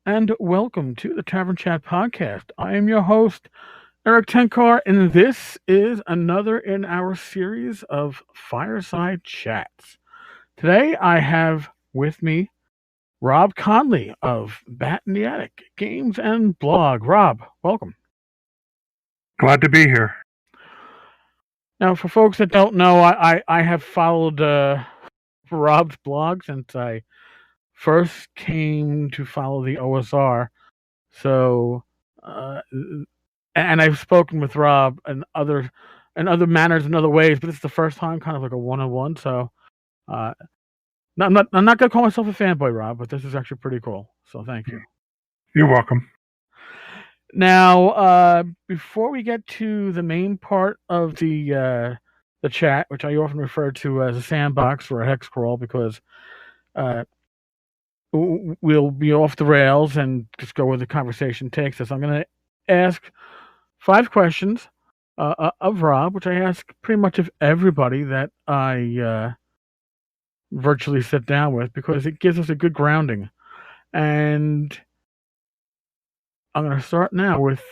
and welcome to the Tavern Chat podcast. I am your host, Eric Tenkar, and this is another in our series of Fireside Chats. Today I have with me Rob Conley of Bat in the Attic, Games and Blog. Rob, welcome. Glad to be here. Now, for folks that don't know, I have followed Rob's blog since I first came to follow the OSR. So, and I've spoken with Rob in other manners and other ways, but it's the first time, kind of like a one-on-one. So, I'm not gonna call myself a fanboy, Rob, but this is actually pretty cool. So, thank you. You're welcome. Now, before we get to the main part of the chat, which I often refer to as a sandbox or a hex crawl, because we'll be off the rails and just go where the conversation takes us. I'm going to ask 5 questions of Rob, which I ask pretty much of everybody that I virtually sit down with, because it gives us a good grounding. And I'm going to start now with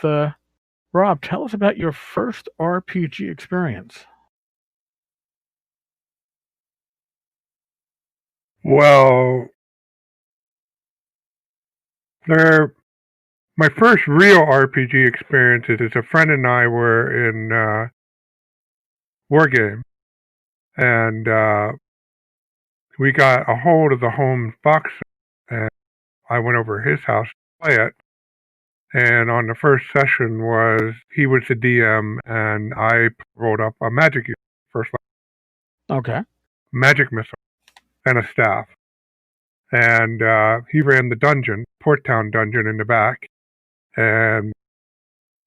Rob. Tell us about your first RPG experience. Well, my first real RPG experience is a friend and I were in Wargame, and we got a hold of the home box, and I went over to his house to play it. And on the first session he was the DM, and I rolled up a magic first Okay. magic missile and a staff. And he ran the dungeon, Port Town dungeon in the back. And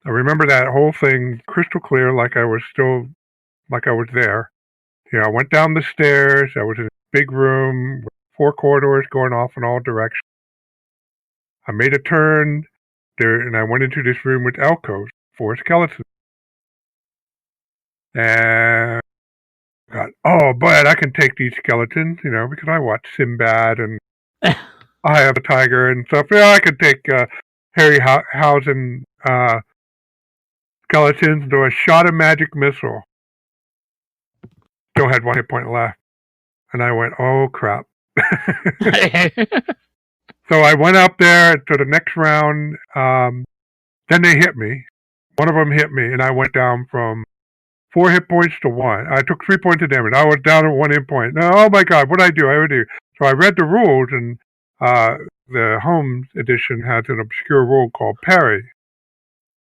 I remember that whole thing crystal clear, like I was there. You know, I went down the stairs. I was in a big room with 4 corridors going off in all directions. I made a turn there, and I went into this room with alcoves, 4 skeletons. And I got, oh, but I can take these skeletons, you know, because I watched Sinbad and I Have a Tiger and stuff. Yeah, I could take Harryhausen skeletons into a shot of magic missile. Still had 1 hit point left. And I went, oh, crap. So I went up there to the next round. Then they hit me. One of them hit me, and I went down from 4 hit points to 1. I took 3 points of damage. I was down to 1 hit point. Now, oh, my God, what did I do? So I read the rules, and the home edition has an obscure rule called parry.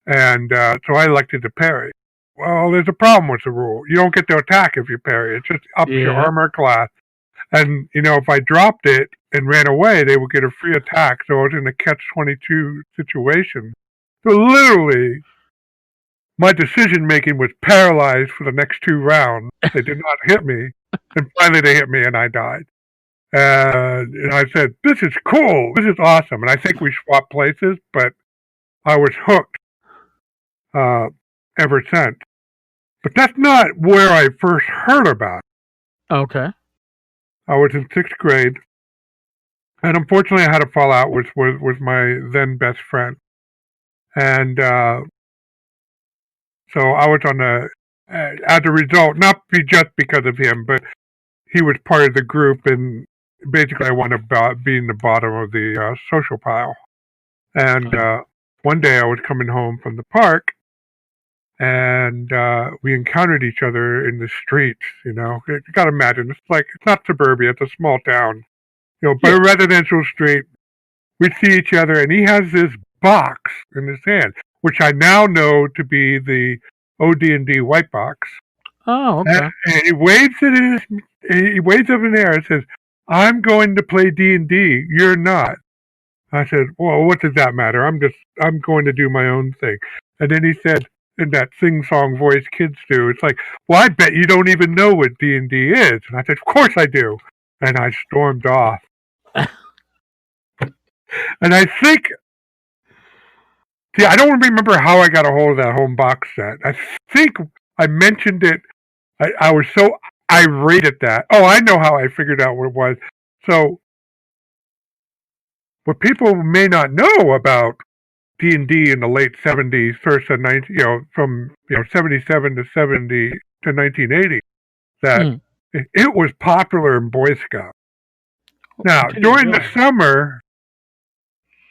And so I elected to parry. Well, there's a problem with the rule. You don't get to attack if you parry. It just ups your armor class. And, you know, if I dropped it and ran away, they would get a free attack. So I was in a catch-22 situation. So literally, my decision-making was paralyzed for the next 2 rounds. They did not hit me. And finally they hit me and I died. And I said, this is cool. This is awesome. And I think we swapped places, but I was hooked ever since. But that's not where I first heard about it. Okay. I was in 6th grade. And unfortunately, I had a fallout with my then best friend. And so I was on as a result, not just because of him, but he was part of the group, and basically I wound up being the bottom of the social pile. And one day I was coming home from the park, and we encountered each other in the streets, you know. You gotta imagine, it's not suburbia, it's a small town. You know, but a residential street. We see each other, and he has this box in his hand, which I now know to be the OD&D white box. Oh, okay. And he waves it up in the air and says, I'm going to play D&D. You're not. I said, well, what does that matter? I'm going to do my own thing. And then he said, in that sing-song voice kids do, it's like, well, I bet you don't even know what D&D is. And I said, of course I do. And I stormed off. And I think, I don't remember how I got a hold of that home box set. I think I mentioned it. I was so irate at that. Oh, I know how I figured out what it was. So what people may not know about D&D in the late 70s, first and 90, from 77 to 70 to 1980, that it was popular in Boy Scouts. Now, during the summer,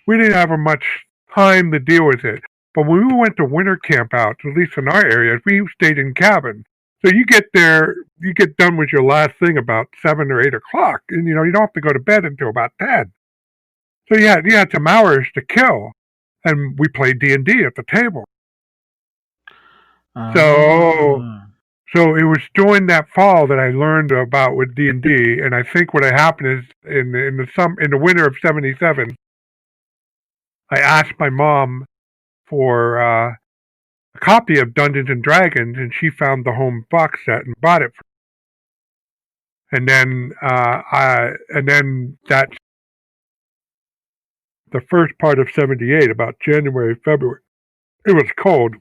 we didn't have much time to deal with it. But when we went to winter camp out, at least in our area, we stayed in cabins. So you get there, you get done with your last thing about 7 or 8 o'clock, and you don't have to go to bed until about 10. So you had some hours to kill, and we played D&D at the table. So it was during that fall that I learned about with D&D, and I think what happened is in the winter of '77, I asked my mom for a copy of Dungeons and Dragons, and she found the home box set and bought it for me. And then that's the first part of '78, about January, February. It was cold.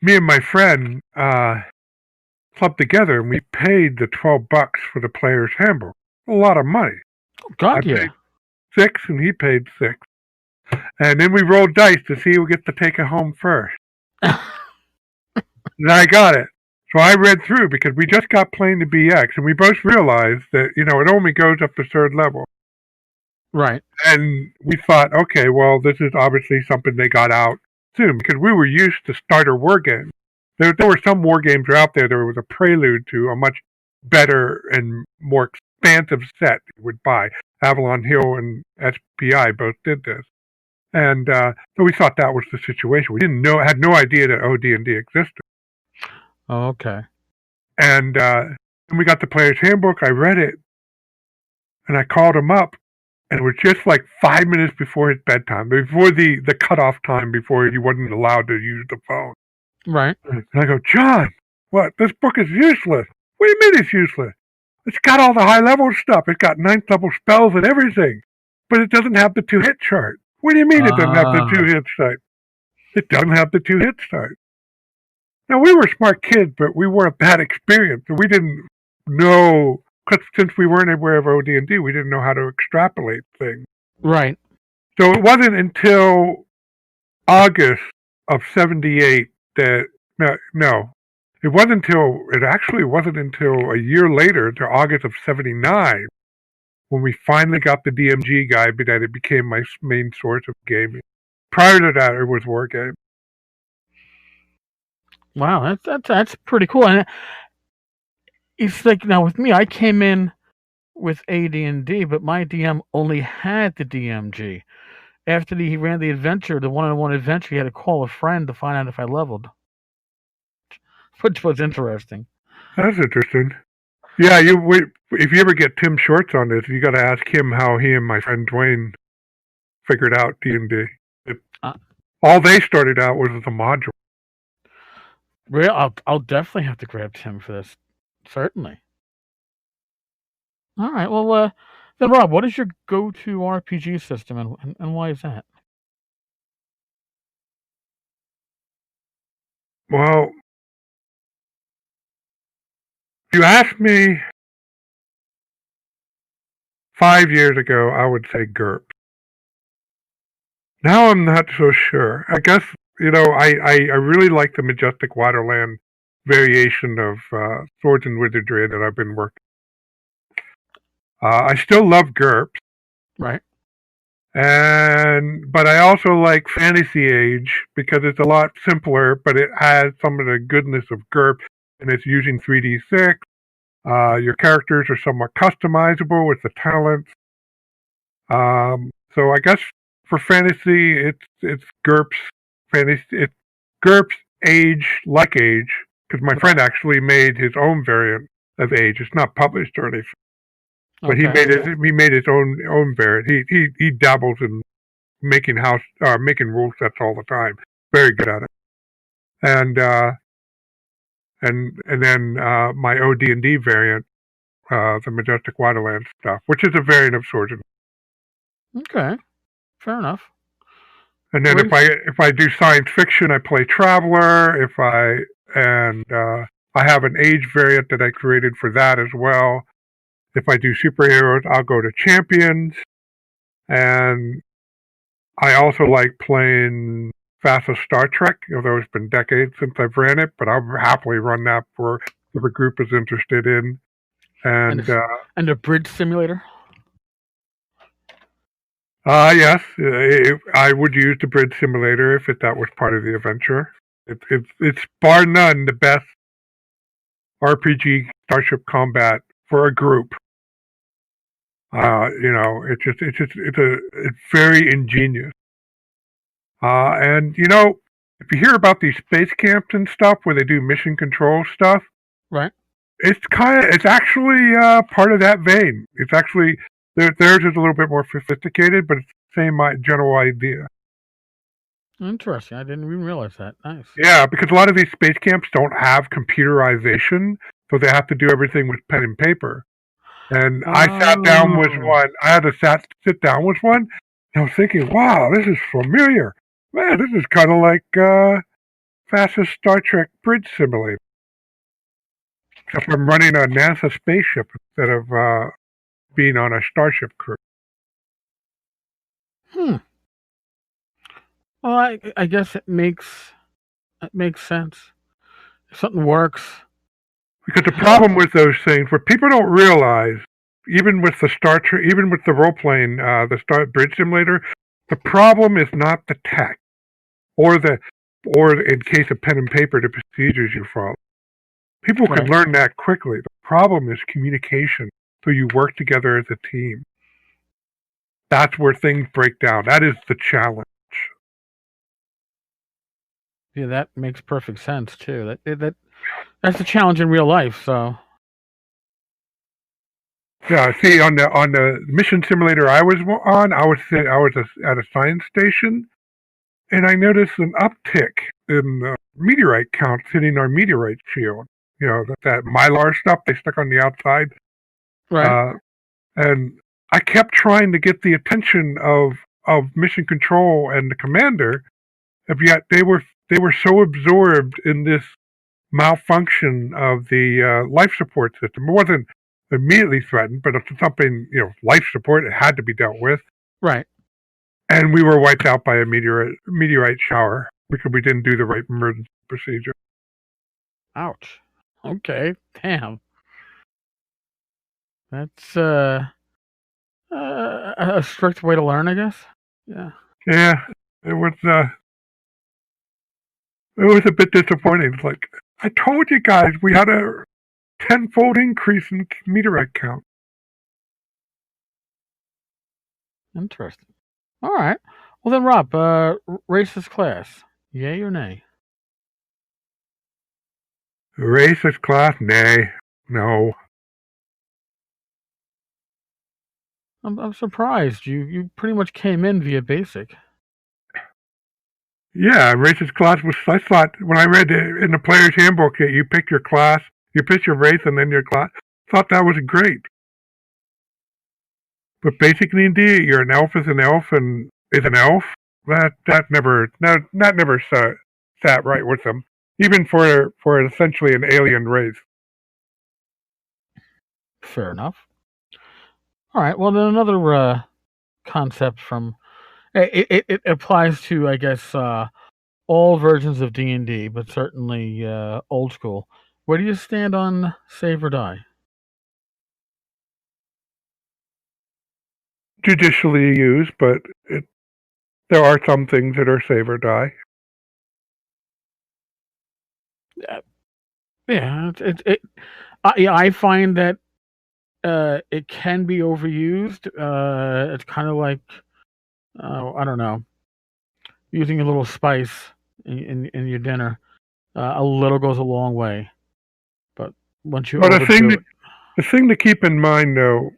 Me and my friend clubbed together, and we paid the $12 for the player's handbook. A lot of money. Oh, God, I paid $6, and he paid $6. And then we rolled dice to see who gets to take it home first. And I got it. So I read through, because we just got playing the BX, and we both realized that, it only goes up to 3rd level. Right. And we thought, okay, well, this is obviously something they got out soon, because we were used to starter war games. There were some war games out there that was a prelude to a much better and more expansive set you would buy. Avalon Hill and SPI both did this. And so we thought that was the situation. We had no idea that OD&D existed. Oh, okay. And we got the player's handbook. I read it, and I called him up, and it was just like 5 minutes before his bedtime, before the cutoff time, before he wasn't allowed to use the phone. Right. And I go, John, what? This book is useless. What do you mean it's useless? It's got all the high-level stuff. It's got 9th level spells and everything, but it doesn't have the 2-hit chart. What do you mean it doesn't have the 2-hit chart? It doesn't have the 2-hit chart. Now, we were smart kids, but we weren't that experienced. We didn't know, because since we weren't aware of OD&D, we didn't know how to extrapolate things. Right. So it wasn't until August of '78 that, it actually wasn't until a year later, to August of '79, when we finally got the DMG guide, that it became my main source of gaming. Prior to that, it was war game. Wow, that's pretty cool. And it's like, now with me, I came in with AD&D, but my DM only had the DMG. After he ran the adventure, the one-on-one adventure, he had to call a friend to find out if I leveled, which was interesting. That's interesting. Yeah, if you ever get Tim Shorts on this, you got to ask him how he and my friend Dwayne figured out D&D. All they started out was as a module. I'll definitely have to grab Tim for this. Certainly. All right. Well, then Rob, what is your go-to RPG system, and why is that? Well, if you asked me 5 years ago, I would say GURPS. Now I'm not so sure. I guess, I really like the Majestic Waterland variation of Swords and Wizardry that I've been working. I still love GURPS. Right. But I also like Fantasy Age, because it's a lot simpler, but it has some of the goodness of GURPS, and it's using 3d6. Your characters are somewhat customizable with the talents. So I guess for fantasy, it's GURPS fantasy. It's GURPS Age, because my friend actually made his own variant of Age. It's not published or anything, but he made his own variant. He dabbles in making rule sets all the time. Very good at it. And then my OD&D variant, the Majestic Waterlands stuff, which is a variant of Swords. Okay, fair enough. And then if I do science fiction, I play Traveler. I have an Age variant that I created for that as well. If I do superheroes, I'll go to Champions. And I also like playing fastest Star Trek, although it's been decades since I've ran it, but I'll happily run that for if a group is interested in. And a bridge simulator. Yes, I would use the bridge simulator if that was part of the adventure. It's bar none the best RPG Starship combat for a group. It's very ingenious. And if you hear about these space camps and stuff where they do mission control stuff, right? It's actually part of that vein. It's actually theirs is a little bit more sophisticated, but it's the same general idea. Interesting. I didn't even realize that. Nice. Yeah, because a lot of these space camps don't have computerization, so they have to do everything with pen and paper. And I sat down with one. I had to sit down with one. And I was thinking, wow, this is familiar. Man, this is kind of like fastest Star Trek bridge simulator. Except I'm running a NASA spaceship instead of being on a Starship crew. Well, I guess it makes sense. If something works. Because the problem with those things, what people don't realize, even with the even with the role playing, the bridge simulator, the problem is not the tech, or in case of pen and paper, the procedures you follow. People can learn that quickly. The problem is communication, so you work together as a team. That's where things break down. That is the challenge. Yeah, that makes perfect sense too. That's a challenge in real life. So. Yeah, see, on the mission simulator I was on, I was at a science station, and I noticed an uptick in meteorite counts hitting our meteorite shield. That mylar stuff they stuck on the outside. Right. And I kept trying to get the attention of mission control and the commander, and yet they were so absorbed in this malfunction of the life support system. It wasn't immediately threatened, but it's something, life support, it had to be dealt with. Right. And we were wiped out by a meteorite shower because we didn't do the right emergency procedure. Ouch. Okay. Damn. That's a strict way to learn, I guess. Yeah. Yeah. It was a bit disappointing. It's like, I told you guys we had a 10-fold increase in meteorite count. Interesting. All right. Well then, Rob, racist class, yay or nay? Racist class, nay, no. I'm surprised. You pretty much came in via basic. Yeah, racist class was. I thought when I read in the player's handbook that you pick your class, you pick your race, and then your class. Thought that was great. But basically, indeed, you're an elf is an elf and is an elf. That never sat right with them, even for essentially an alien race. Fair enough. All right. Well, then another concept from it applies to, I guess, all versions of D&D, but certainly old school. Where do you stand on save or die? Judicially used, but there are some things that are save or die. Yeah, I find that it can be overused. It's kind of like I don't know, using a little spice in your dinner. A little goes a long way, but once you the thing to keep in mind, though,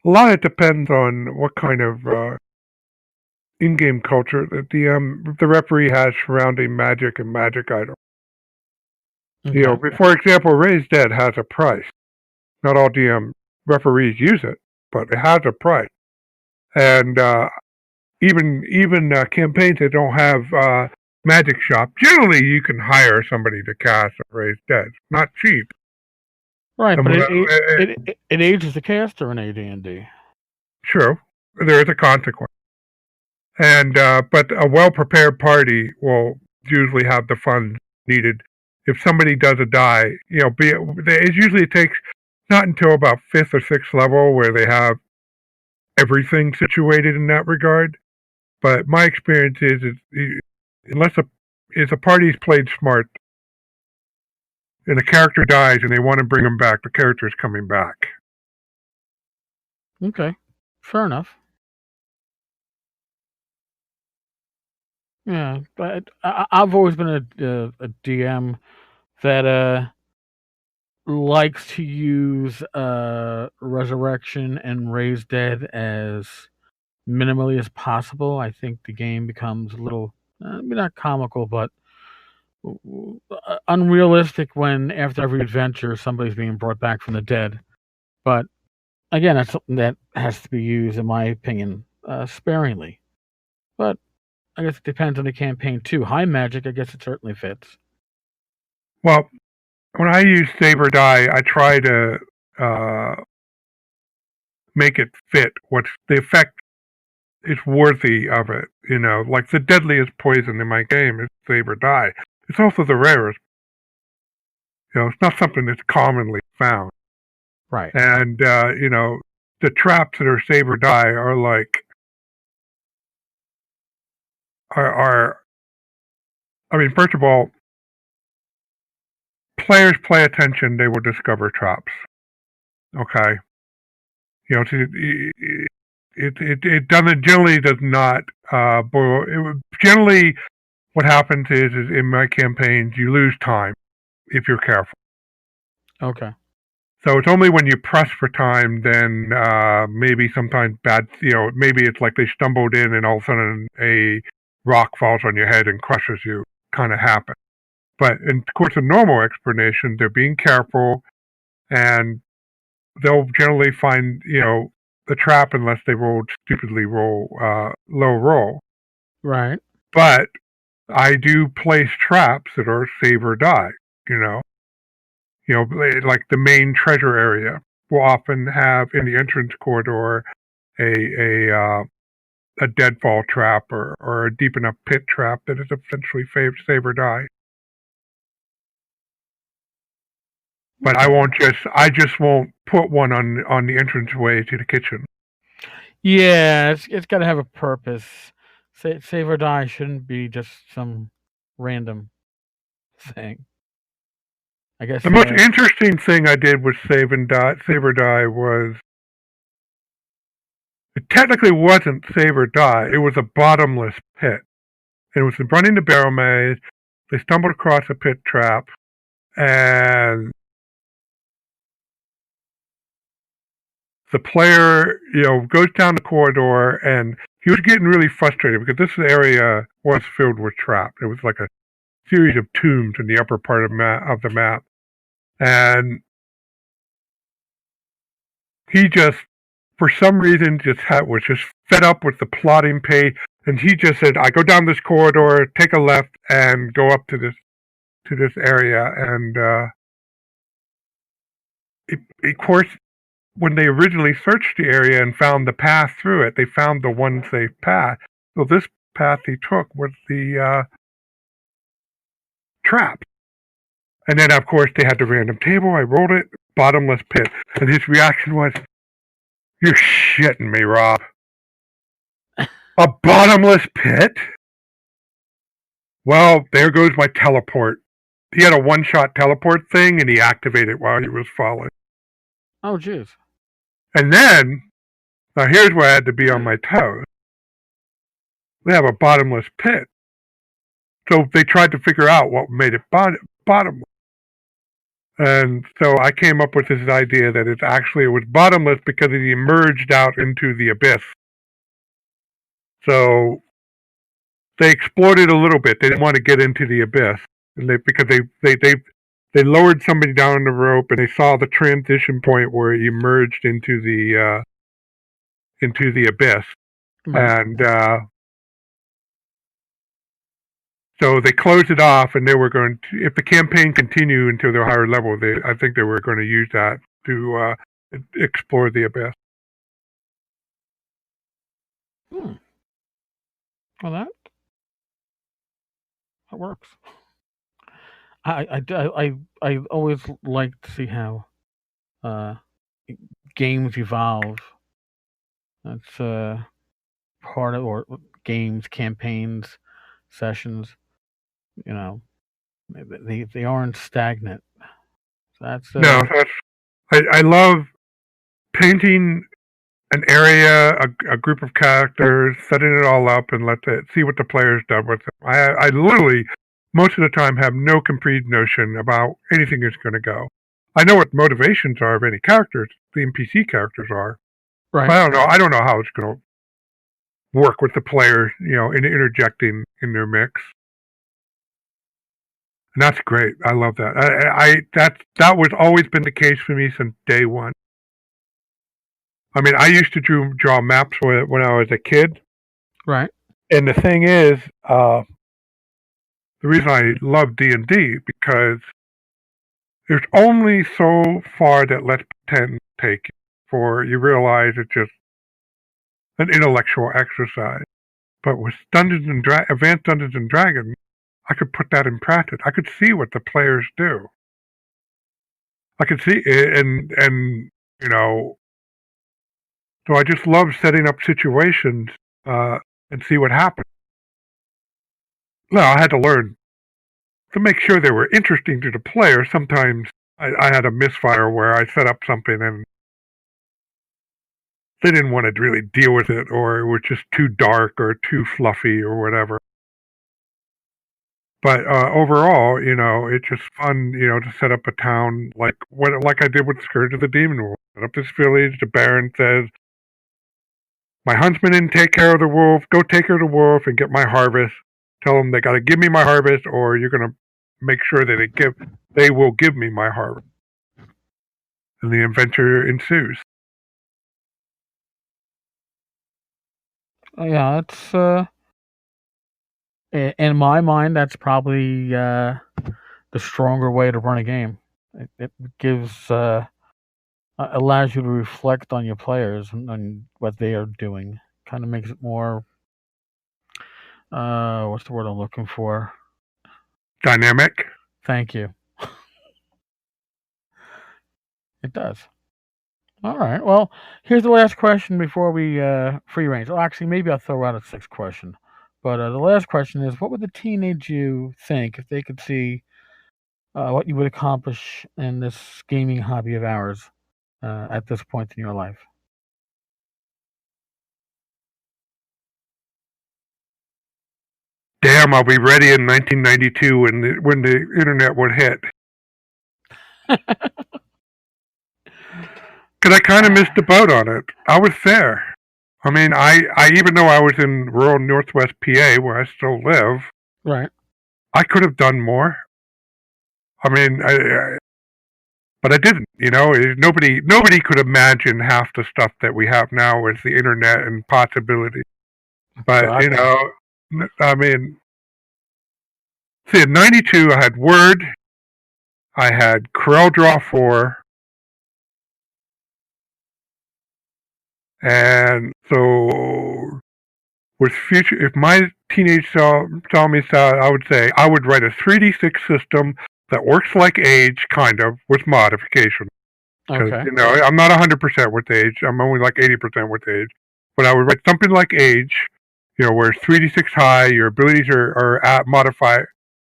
a lot of it depends on what kind of in-game culture that the referee has surrounding magic and magic items. Okay. For example, Raised Dead has a price. Not all DM referees use it, but it has a price. And even campaigns that don't have magic shop, generally you can hire somebody to cast a Raised Dead. Not cheap. Right, but it ages the caster in AD&D. True. There is a consequence. And but a well-prepared party will usually have the funds needed. If somebody does a die, it takes not until about 5th or 6th level where they have everything situated in that regard. But my experience is unless a party's played smart and a character dies and they want to bring them back, the character is coming back. Okay, fair enough. Yeah, but I've always been a DM that likes to use resurrection and raise dead as minimally as possible. I think the game becomes a little maybe not comical, but unrealistic when after every adventure somebody's being brought back from the dead. But again, that's something that has to be used, in my opinion, sparingly. But I guess it depends on the campaign too. High magic, I guess it certainly fits. Well, when I use save or die, I try to make it fit what's the effect is worthy of it. Like the deadliest poison in my game is save or die. It's also the rarest. It's not something that's commonly found. Right. And the traps that are save or die are like I mean, first of all, players play attention, they will discover traps. Okay. It generally does not generally what happens is in my campaigns you lose time if you're careful. Okay. So it's only when you press for time, then maybe sometimes maybe it's like they stumbled in and all of a sudden a rock falls on your head and crushes you, kind of happen. But in course of normal explanation, they're being careful, and they'll generally find the trap unless they stupidly roll low roll. Right. But I do place traps that are save or die. Like the main treasure area will often have in the entrance corridor a deadfall trap or a deep enough pit trap that is essentially save or die. But I just won't put one on the entranceway to the kitchen. Yeah, it's got to have a purpose. Save or die shouldn't be just some random thing. I guess the most interesting thing I did with save or die was it technically wasn't save or die. It was a bottomless pit. It was running the barrel maze. They stumbled across a pit trap, and the player, goes down the corridor, and he was getting really frustrated because this area was filled with traps. It was like a series of tombs in the upper part of the map, and he just, for some reason, was just fed up with the plotting pace, and he just said, "I go down this corridor, take a left, and go up to this area." And of course, when they originally searched the area and found the path through it, they found the one safe path. So this path he took was the trap. And then, of course, they had the random table. I rolled it, bottomless pit. And his reaction was, "You're shitting me, Rob. A bottomless pit?" Well, there goes my teleport. He had a one-shot teleport thing, and he activated while he was falling. Oh, jeez. And then, now here's where I had to be on my toes. They have a bottomless pit. So they tried to figure out what made it bottomless. And so I came up with this idea that it was bottomless because it emerged out into the abyss. So they explored it a little bit. They didn't want to get into the abyss, and because they lowered somebody down the rope, and they saw the transition point where it emerged into the abyss, Right. and so they closed it off, and they were going to, if the campaign continued until their higher level, I think they were going to use that to explore the abyss. Well, that works. I always like to see how games evolve. That's part of or games, campaigns, sessions. You know, they aren't stagnant. That's No, I love painting an area, a group of characters, setting it all up, and see what the players done with them. I literally, most of the time, have no complete notion about anything that's going to go. I know what motivations are of any characters, the NPC characters are, right. but I don't know. I don't know how it's going to work with the players, in interjecting in their mix. And that's great. I love that. That was always been the case for me since day one. I mean, I used to draw maps when I was a kid. Right. And the thing is, the reason I love D&D, because there's only so far that Let's Pretend take before you realize it's just an intellectual exercise. But with Advanced Dungeons and Dragons, I could put that in practice. I could see what the players do. I could see it, and so I just love setting up situations and see what happens. Now, I had to learn to make sure they were interesting to the player. Sometimes I had a misfire where I set up something and they didn't want to really deal with it, or it was just too dark or too fluffy or whatever. But overall, it's just fun, to set up a town like I did with Scourge of the Demon Wolf. Set up this village. The Baron says, "My huntsman didn't take care of the wolf. Go take care of the wolf and get my harvest. Tell them they got to give me my harvest, or you're going to make sure that they will give me my harvest." And the adventure ensues. Yeah, that's in my mind, that's probably the stronger way to run a game. It gives allows you to reflect on your players and what they are doing. Kind of makes it more. What's the word I'm looking for? Dynamic. Thank you. It does. All right. Well, here's the last question before we free range. Well, actually, maybe I'll throw out a sixth question. But the last question is, what would the teenage you think if they could see what you would accomplish in this gaming hobby of ours at this point in your life? Damn, I'll be ready in 1992 when the internet would hit. Because I kind of missed the boat on it. I was there. I mean, I even though I was in rural Northwest PA, where I still live, right, I could have done more. I mean, but I didn't. Nobody could imagine half the stuff that we have now with the internet and possibility. But I mean, see, in '92, I had Word, I had CorelDRAW 4. And so, with future, if my teenage saw me, I would say I would write a 3D6 system that works like Age, kind of, with modification. Okay. I'm not 100% with Age. I'm only like 80% with Age. But I would write something like Age, where it's 3D6 high, your abilities are modified.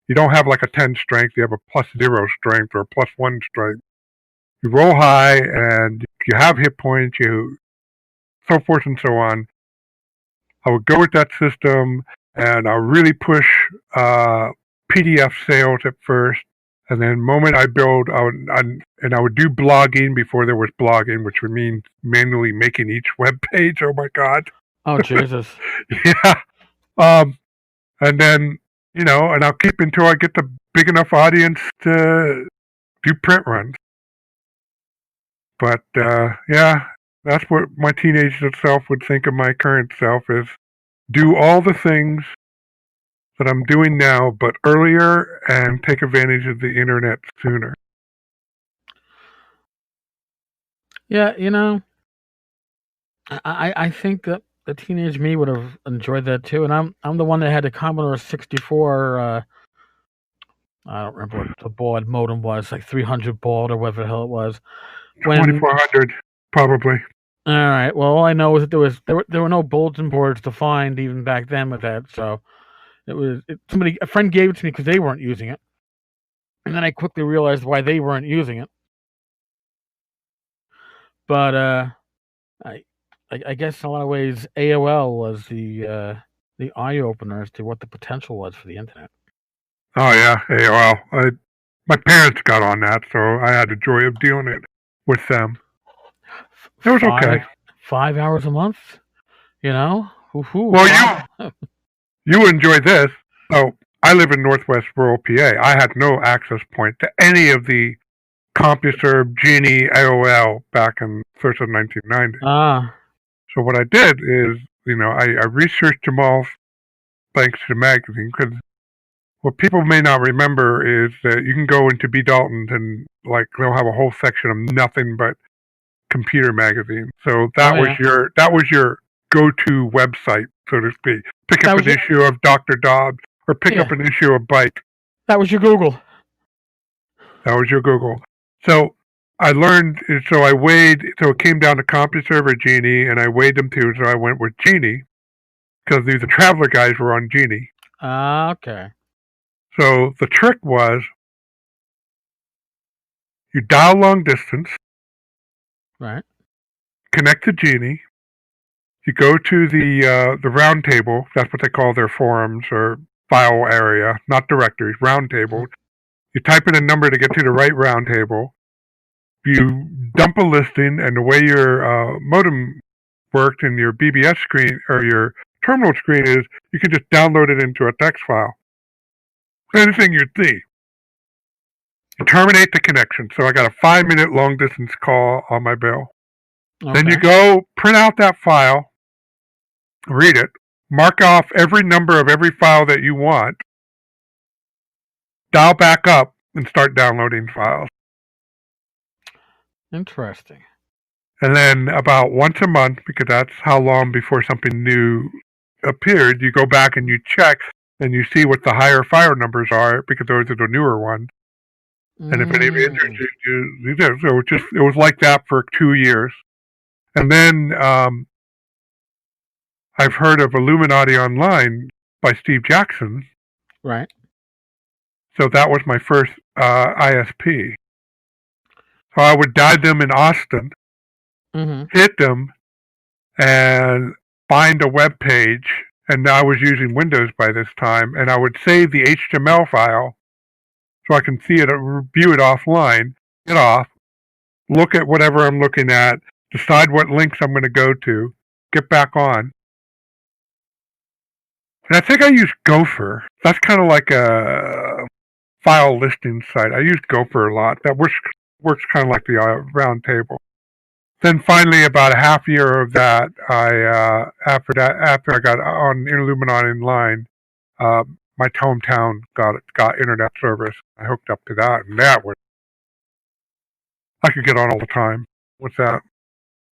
You don't have like a 10 strength, you have a +0 strength or a +1 strength. You roll high and you have hit points, so forth and so on. I would go with that system, and I'll really push PDF sales at first, and then the moment I build, I would do blogging before there was blogging, which would mean manually making each web page. Oh my God! Oh Jesus! Yeah. And then and I'll keep until I get the big enough audience to do print runs. But yeah. That's what my teenage self would think of my current self is do all the things that I'm doing now, but earlier and take advantage of the internet sooner. Yeah, I think that the teenage me would have enjoyed that too. And I'm the one that had the Commodore 64. I don't remember what the baud modem was, like 300 baud or whatever the hell it was. 2400, probably. All right. Well, all I know is that there were no bulletin boards to find even back then with that. So a friend gave it to me because they weren't using it, and then I quickly realized why they weren't using it. But I guess in a lot of ways AOL was the eye opener as to what the potential was for the internet. Oh yeah, AOL. My parents got on that, so I had the joy of dealing it with them. It was okay. 5 hours a month, you know. Well, you enjoy this. So I live in Northwest rural PA. I had no access point to any of the CompuServe, Genie, AOL back in first of 1990. So what I did is, I researched them all thanks to the magazine, because what people may not remember is that you can go into B. Dalton's and they'll have a whole section of nothing but computer magazine. So that was your go-to website, so to speak. Pick up an issue of Dr. Dobbs or pick up an issue of Bike. That was your Google. So I learned, so it came down to CompuServe or Genie, and I weighed them too, so I went with Genie, because the Traveler guys were on Genie. Okay. So the trick was, you dial long distance, right? Connect to Genie, you go to the round table, that's what they call their forums or file area, not directories, round table. You type in a number to get to the right round table. You dump a listing, and the way your modem worked in your BBS screen or your terminal screen is you can just download it into a text file. Anything you see. You terminate the connection. So I got a 5-minute long distance call on my bill. Okay. Then you go print out that file, read it, mark off every number of every file that you want, dial back up, and start downloading files. Interesting. And then about once a month, because that's how long before something new appeared, you go back and you check and you see what the higher file numbers are, because those are the newer ones. And if any of you interested, you do. So it was like that for 2 years. And then I've heard of Illuminati Online by Steve Jackson. Right. So that was my first ISP. So I would dial them in Austin, hit them, and find a web page. And I was using Windows by this time, and I would save the HTML file so I can see it, view it offline, get off, look at whatever I'm looking at, decide what links I'm going to go to, get back on. And I think I use Gopher. That's kind of like a file listing site. I use Gopher a lot. That works kind of like the round table. Then finally, about a half year of that, after I got on Illuminati Online, my hometown got internet service. I hooked up to that, and I could get on all the time with that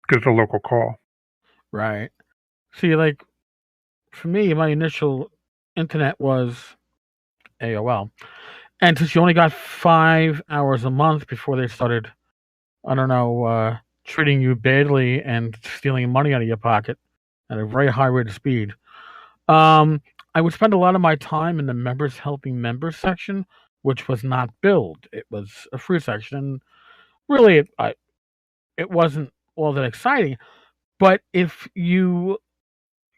because it's a local call. Right. See, for me, my initial internet was AOL. And since you only got 5 hours a month before they started, I don't know, treating you badly and stealing money out of your pocket at a very high rate of speed, I would spend a lot of my time in the members helping members section, which was not billed. It was a free section. And really, it wasn't all that exciting. But if you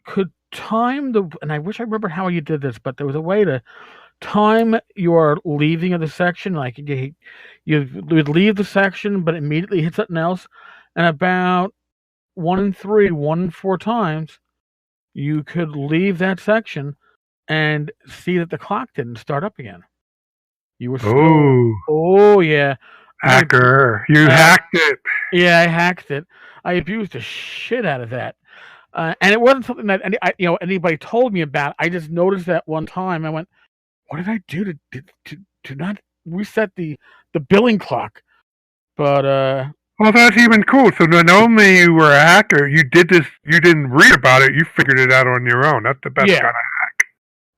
could time and I wish I remembered how you did this, but there was a way to time your leaving of the section. Like you would leave the section, but immediately hit something else. And about 1 in 3, 1 in 4 times, you could leave that section and see that the clock didn't start up again. You were still... Oh, yeah. Hacker. You hacked it. Yeah, I hacked it. I abused the shit out of that. And it wasn't something that anybody told me about. I just noticed that one time. I went, what did I do to not reset the billing clock? But Well, that's even cool. So not only you were a hacker, you did this. You didn't read about it. You figured it out on your own. That's the best kind of hack.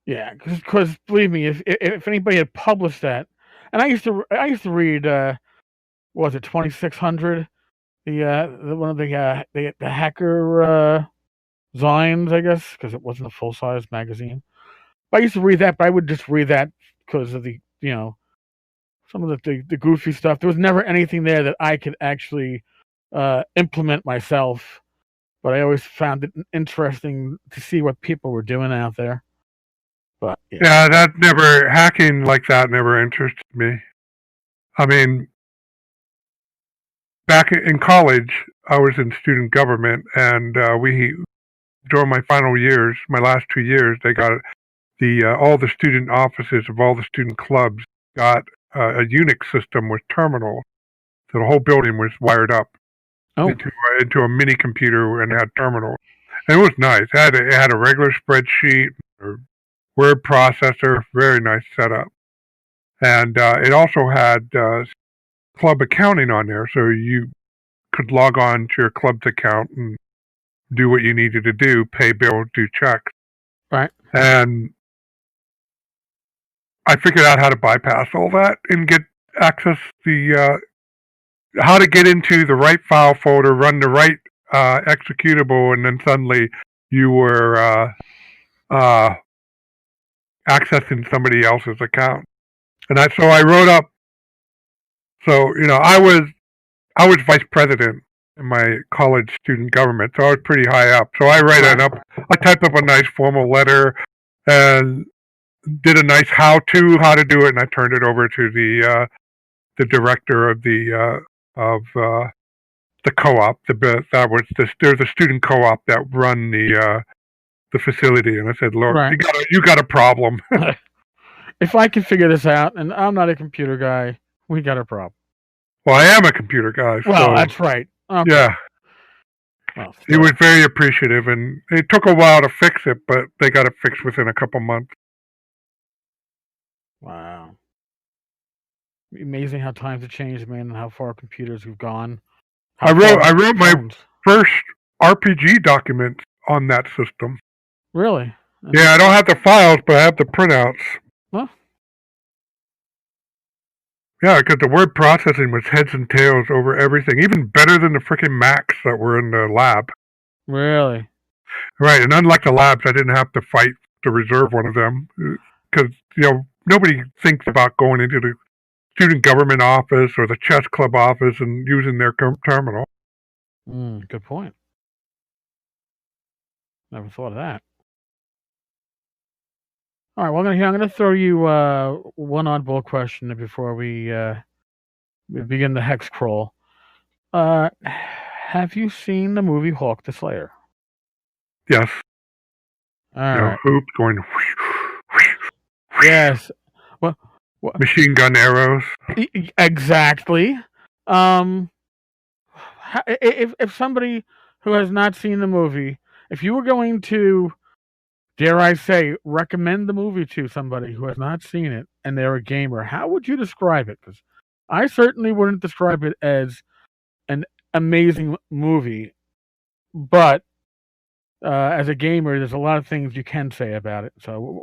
Yeah, because believe me, if anybody had published that, and I used to read, what was it 2600, the one of the hacker zines, I guess, because it wasn't a full size magazine. But I used to read that, but I would just read that because of the some of the goofy stuff. There was never anything there that I could actually implement myself. But I always found it interesting to see what people were doing out there. But yeah, hacking like that never interested me. I mean, back in college, I was in student government, and during my final years, my last 2 years, they got all the student offices of all the student clubs got a Unix system with terminals. So the whole building was wired up into a mini computer and had terminals. And it was nice. It had a regular spreadsheet, a word processor, very nice setup. And it also had club accounting on there, so you could log on to your club's account and do what you needed to do, pay bills, do checks. Right. And I figured out how to bypass all that and get access how to get into the right file folder, run the right executable, and then suddenly you were accessing somebody else's account. And so I wrote up. So I was vice president in my college student government, so I was pretty high up. So I I typed up a nice formal letter and did a nice how to do it, and I turned it over to the director of the co-op. There's a student co-op that run the facility, and I said, "Look, right. you got a problem. If I can figure this out, and I'm not a computer guy, we got a problem." Well, I am a computer guy. Well, that's right. Okay. Yeah. Well, he was very appreciative, and it took a while to fix it, but they got it fixed within a couple months. Wow. Amazing how times have changed, man, and how far computers have gone. I wrote my first RPG document on that system. Really? Yeah, I don't have the files, but I have the printouts. Huh? Yeah, because the word processing was heads and tails over everything, even better than the freaking Macs that were in the lab. Really? Right, and unlike the labs, I didn't have to fight to reserve one of them, because nobody thinks about going into the student government office or the chess club office and using their terminal. Good point. Never thought of that. All right, well, I'm going to throw you one oddball question before we begin the hex crawl. Have you seen the movie Hawk the Slayer? Yes. All right. Hoops going. Yes. Well, machine gun arrows. Exactly. If somebody who has not seen the movie, if you were going to, dare I say, recommend the movie to somebody who has not seen it and they're a gamer, how would you describe it? Because I certainly wouldn't describe it as an amazing movie, but as a gamer, there's a lot of things you can say about it. So,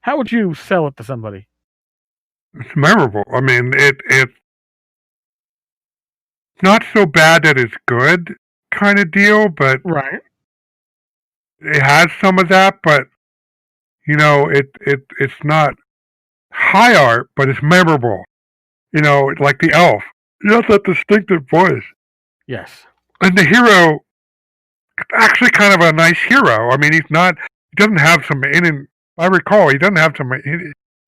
how would you sell it to somebody? It's memorable. I mean, it's not so bad that it's good kind of deal, but right. It has some of that, but it's not high art, but it's memorable. Like the elf. He has that distinctive voice. Yes. And the hero, actually kind of a nice hero. I mean, he doesn't have some I recall, he doesn't have some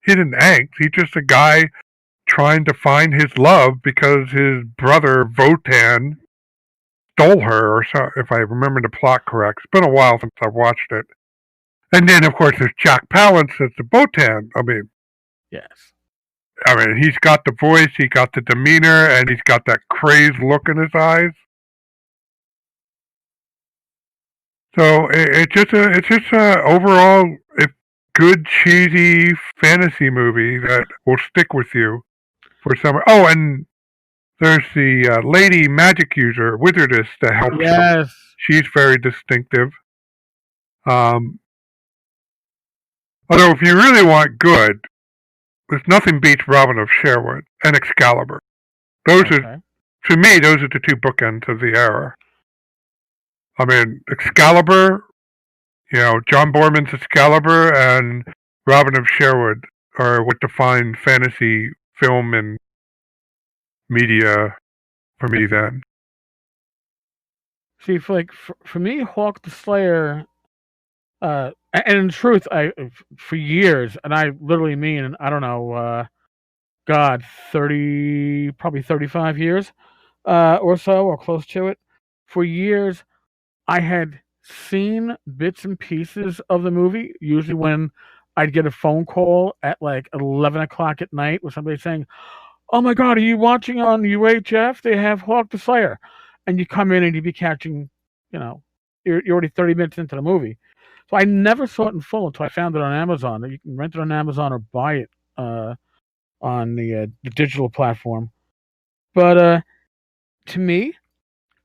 hidden angst. He's just a guy trying to find his love because his brother, Votan, stole her, or so, if I remember the plot correct. It's been a while since I've watched it. And then, of course, there's Jack Palance as the Votan. I mean, yes. I mean, he's got the voice, he got the demeanor, and he's got that crazed look in his eyes. So it's just a overall good cheesy fantasy movie that will stick with you for summer. Oh, and There's the lady magic user, wizardess that helps. Yes. She's very distinctive. Although if you really want good, there's nothing beats Robin of Sherwood and Excalibur. Those are, to me, those are the two bookends of the era. I mean, Excalibur, John Borman's Excalibur and Robin of Sherwood are what define fantasy film and media for me then. See, for me, Hawk the Slayer, and in truth, for years, and I literally mean, I don't know, God, 30, probably 35 years or so, or close to it. For years, I had seen bits and pieces of the movie, usually when I'd get a phone call at like 11 o'clock at night with somebody saying, "Oh my God, are you watching on UHF? They have Hawk the Slayer." And you come in and you'd be catching, you're already 30 minutes into the movie. So I never saw it in full until I found it on Amazon. You can rent it on Amazon or buy it on the digital platform. But to me,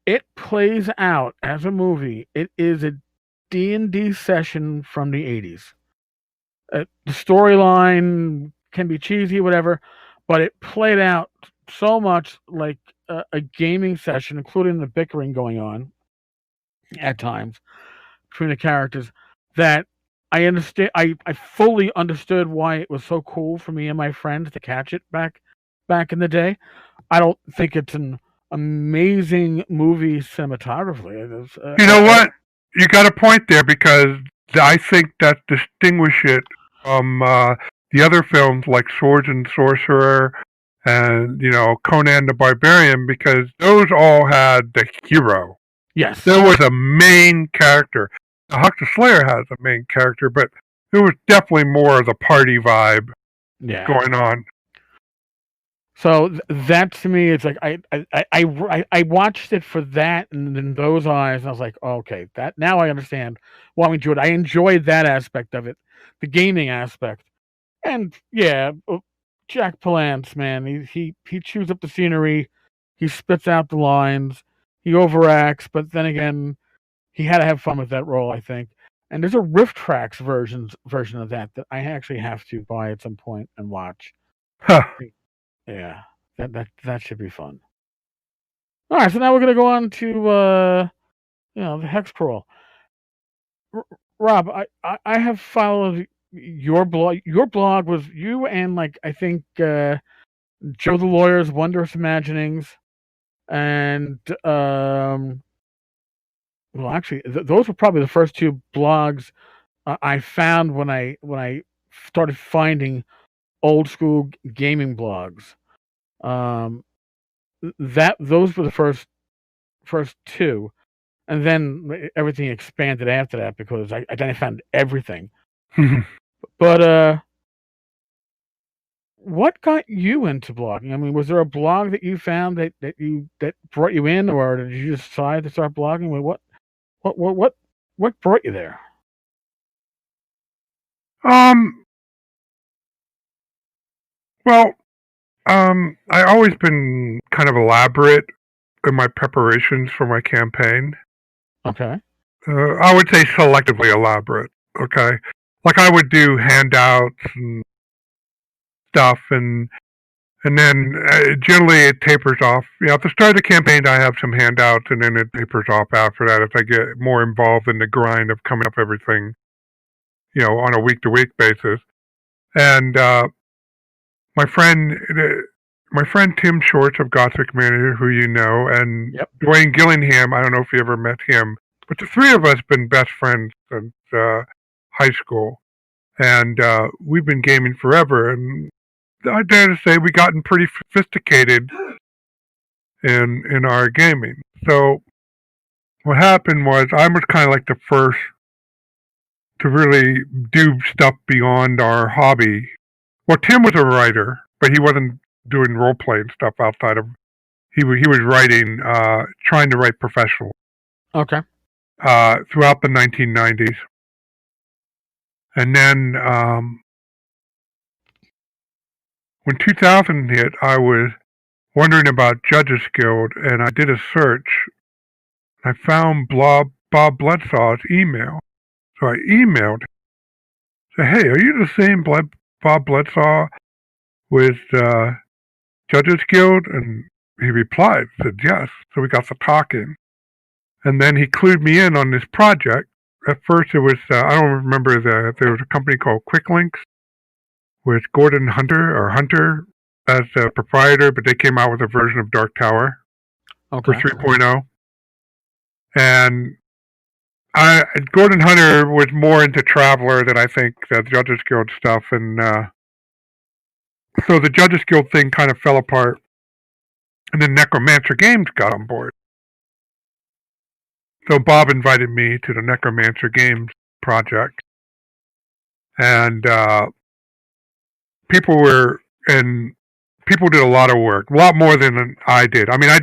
it plays out as a movie. It is a D&D session from the 80s. The storyline can be cheesy, whatever, but it played out so much like a gaming session, including the bickering going on at times between the characters, that I understand. I fully understood why it was so cool for me and my friends to catch it back in the day. I don't think it's an amazing movie cinematographically. You know what? You got a point there, because I think that distinguish it from the other films like Swords and Sorcerer and Conan the Barbarian, because those all had the hero. Yes, there was a main character. Hawk the Slayer has a main character, but there was definitely more of the party vibe going on. So that to me, it's like I watched it for that, and in those eyes, and I was like, oh, okay, that now I understand why I enjoyed it. I enjoyed that aspect of it, the gaming aspect, and Jack Palance, man, he chews up the scenery, he spits out the lines, he overacts, but then again, he had to have fun with that role, I think. And there's a Riff Tracks version of that I actually have to buy at some point and watch. Huh. Yeah, that should be fun. All right, so now we're gonna go on to the Hex Crawl. Rob, I have followed your blog. Your blog was you and I think Joe the Lawyer's Wondrous Imaginings, and well, actually, those were probably the first two blogs I found when I started finding old school gaming blogs. Those were the first two, and then everything expanded after that because I then I found everything. But what got you into blogging? I mean, was there a blog that you found that brought you in, or did you just decide to start blogging? What brought you there? Well, I always been kind of elaborate in my preparations for my campaign. Okay. I would say selectively elaborate. Okay, like I would do handouts and stuff, and then generally it tapers off. At the start of the campaign, I have some handouts, and then it tapers off after that as I get more involved in the grind of coming up everything, on a week-to-week basis. And my friend Tim Shorts of Gothic Manager, who you know, and Dwayne Gillingham, I don't know if you ever met him, but the three of us have been best friends since high school. And we've been gaming forever, and I dare to say we gotten pretty sophisticated in our gaming. So what happened was I was kind of like the first to really do stuff beyond our hobby. Well, Tim was a writer, but he wasn't doing role playing stuff outside of. He was writing, trying to write professional. Okay. Throughout the 1990s, and then when 2000 hit, I was wondering about Judges Guild, and I did a search. I found Bob Bloodsaw's email. So I emailed him. Said, hey, are you the same Bob Bloodsaw with Judges Guild? And he replied, said yes. So we got to talking. And then he clued me in on this project. At first it was, I don't remember, there was a company called Quick Links with Gordon Hunter as the proprietor, but they came out with a version of Dark Tower for 3.0. And Gordon Hunter was more into Traveler than I think the Judges Guild stuff, and so the Judges Guild thing kind of fell apart, and then Necromancer Games got on board. So Bob invited me to the Necromancer Games project, and people did a lot of work, a lot more than I did. I mean, I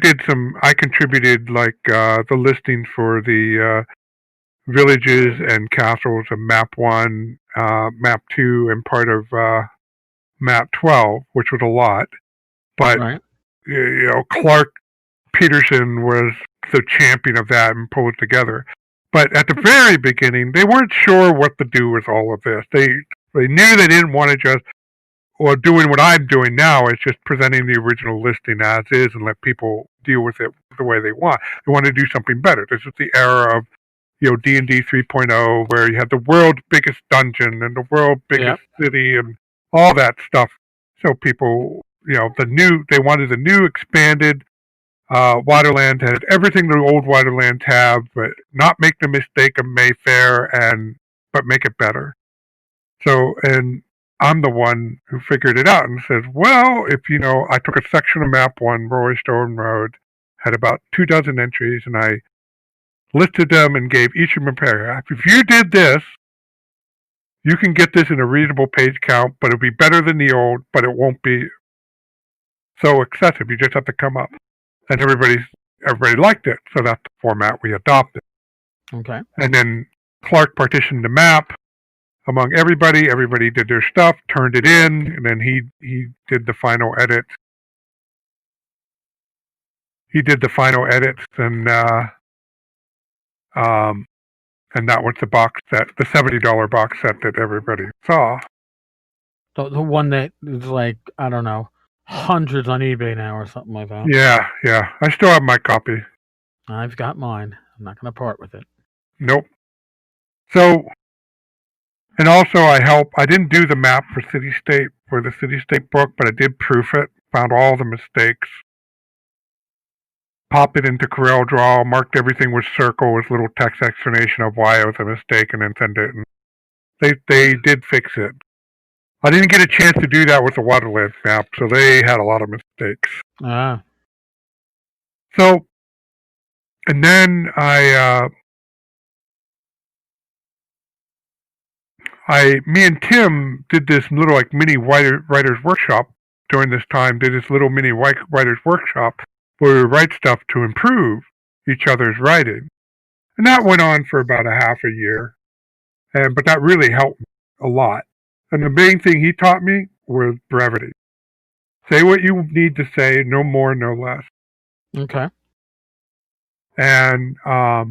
contributed like the listings for the villages and castles of Map 1, Map 2, and part of Map 12, which was a lot. But, Clark Peterson was the champion of that and pulled it together. But at the very beginning, they weren't sure what to do with all of this. They knew they didn't want to just, or doing what I'm doing now is just presenting the original listing as is and let people deal with it the way they want. They want to do something better. This is the era of D&D 3.0, where you had the world's biggest dungeon and the world's biggest city and all that stuff. So people, they wanted the new expanded Wilderlands, had everything the old Wilderlands have, but not make the mistake of Mayfair, but make it better. So, and I'm the one who figured it out and says, well, if, I took a section of Map 1, Roy Stone Road, had about 24 entries, and I listed them and gave each of them a paragraph. If you did this, you can get this in a reasonable page count, but it'll be better than the old, but it won't be so excessive. You just have to come up. And everybody liked it, so that's the format we adopted. Okay. And then Clark partitioned the map among everybody. Everybody did their stuff, turned it in, and then he did the final edits. And that was the box set, the $70 box set that everybody saw. The one that is like, I don't know, hundreds on eBay now or something like that. Yeah. I still have my copy. I've got mine. I'm not going to part with it. Nope. So, and also I didn't do the map for the City-State book, but I did proof it, found all the mistakes, pop it into CorelDRAW, marked everything with circle with little text explanation of why it was a mistake, and then send it. And they did fix it. I didn't get a chance to do that with the Wilderlands map, so they had a lot of mistakes. So, and then me and Tim did this little like mini writer's workshop during this time. Did this little mini writer's workshop where we write stuff to improve each other's writing, and that went on for about a half a year. But that really helped me a lot. And the main thing he taught me was brevity. Say what you need to say, no more, no less. Okay. And so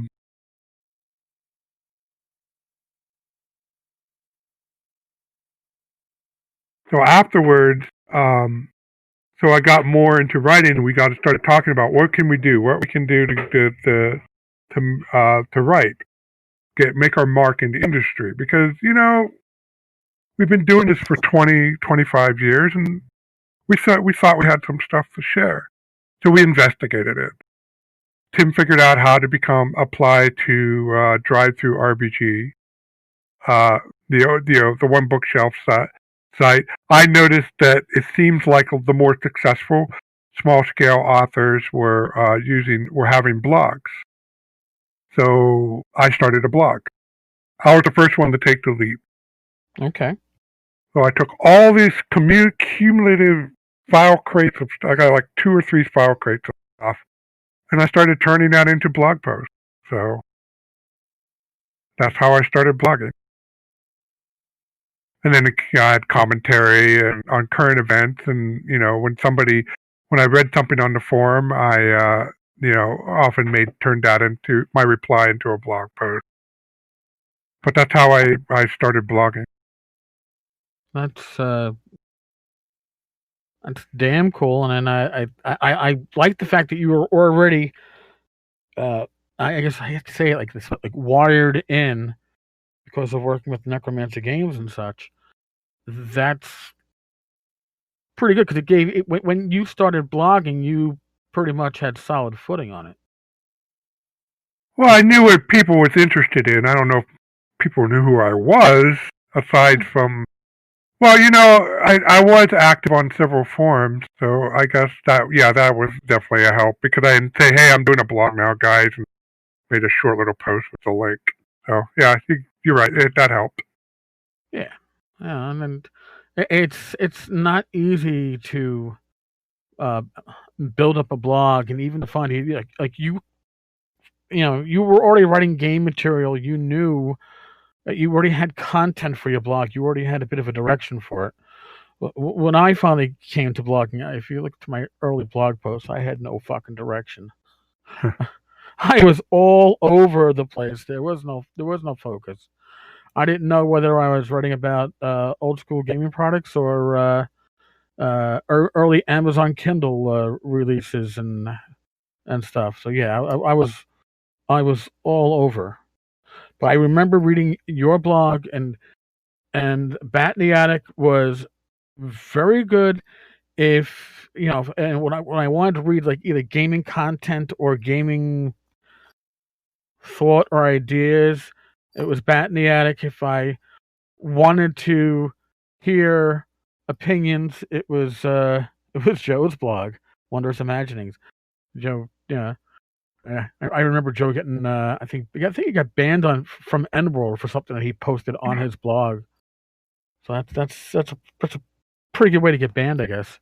afterwards, so I got more into writing, and we got to start talking about what can we do, what we can do to write, make our mark in the industry, because we've been doing this for 20, 25 years, and we thought we had some stuff to share. So we investigated it. Tim figured out how to apply to drive-through RBG, the one bookshelf site. I noticed that it seems like the more successful small-scale authors were having blogs. So I started a blog. I was the first one to take the leap. Okay. So I took all these cumulative file crates of stuff. I got like 2 or 3 file crates of stuff, and I started turning that into blog posts. So that's how I started blogging. And then I had commentary on current events, and when somebody when I read something on the forum, I often turned that into my reply into a blog post. But that's how I started blogging. That's damn cool, and I like the fact that you were already, I guess I have to say it like this, like wired in because of working with Necromancer Games and such. That's pretty good because it gave it, when you started blogging, you pretty much had solid footing on it. Well, I knew what people was interested in. I don't know if people knew who I was, aside from, well, I was active on several forums, so I guess that was definitely a help, because I didn't say, hey, I'm doing a blog now, guys, and made a short little post with a link. So, yeah, I think you're right. That helped. Yeah, and then it's not easy to build up a blog, and even to find like you were already writing game material. You knew that you already had content for your blog. You already had a bit of a direction for it. When I finally came to blogging, if you look to my early blog posts, I had no fucking direction. I was all over the place. There was no focus. I didn't know whether I was writing about old school gaming products or early Amazon Kindle releases and stuff. So yeah, I was all over. But I remember reading your blog, and Bat in the Attic was very good. If and when I wanted to read like either gaming content or gaming thought or ideas, it was Bat in the Attic. If I wanted to hear opinions, it was Joe's blog, Wondrous Imaginings. Joe, yeah. I remember Joe getting. I think he got banned from Endworld for something that he posted on his blog. So that's a pretty good way to get banned, I guess.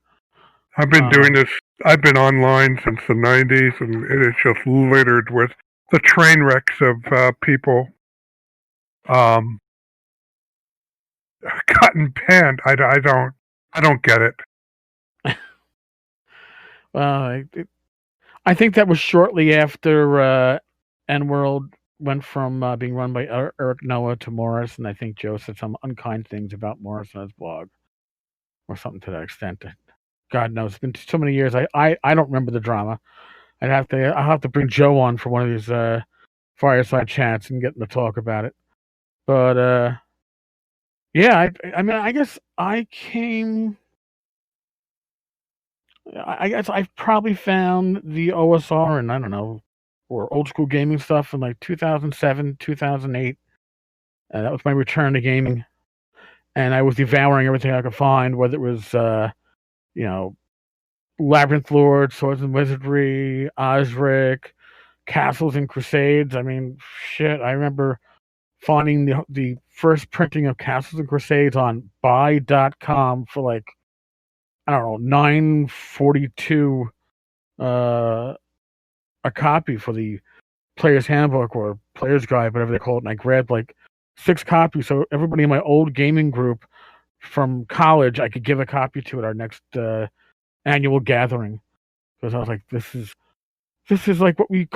I've been doing this. I've been online since the '90s, and it is just littered with the train wrecks of people gotten banned. I don't get it. Well, I think that was shortly after Endworld went from being run by Eric Noah to Morris, and I think Joe said some unkind things about Morris on his blog, or something to that extent. God knows, it's been so many years. I don't remember the drama. I'll have to bring Joe on for one of these fireside chats and get him to talk about it. But yeah, I mean, I guess I came. I guess I've probably found the OSR and I don't know, or old school gaming stuff in like 2007, 2008. That was my return to gaming, and I was devouring everything I could find, whether it was Labyrinth Lord, Swords and Wizardry, Osric, Castles and Crusades. I mean, shit. I remember finding the first printing of Castles and Crusades on buy.com for like, I don't know, $9.42 a copy for the player's handbook or player's guide, whatever they call it. And I grabbed like 6 copies, so everybody in my old gaming group from college, I could give a copy to at our next annual gathering, because I was like, this is like what we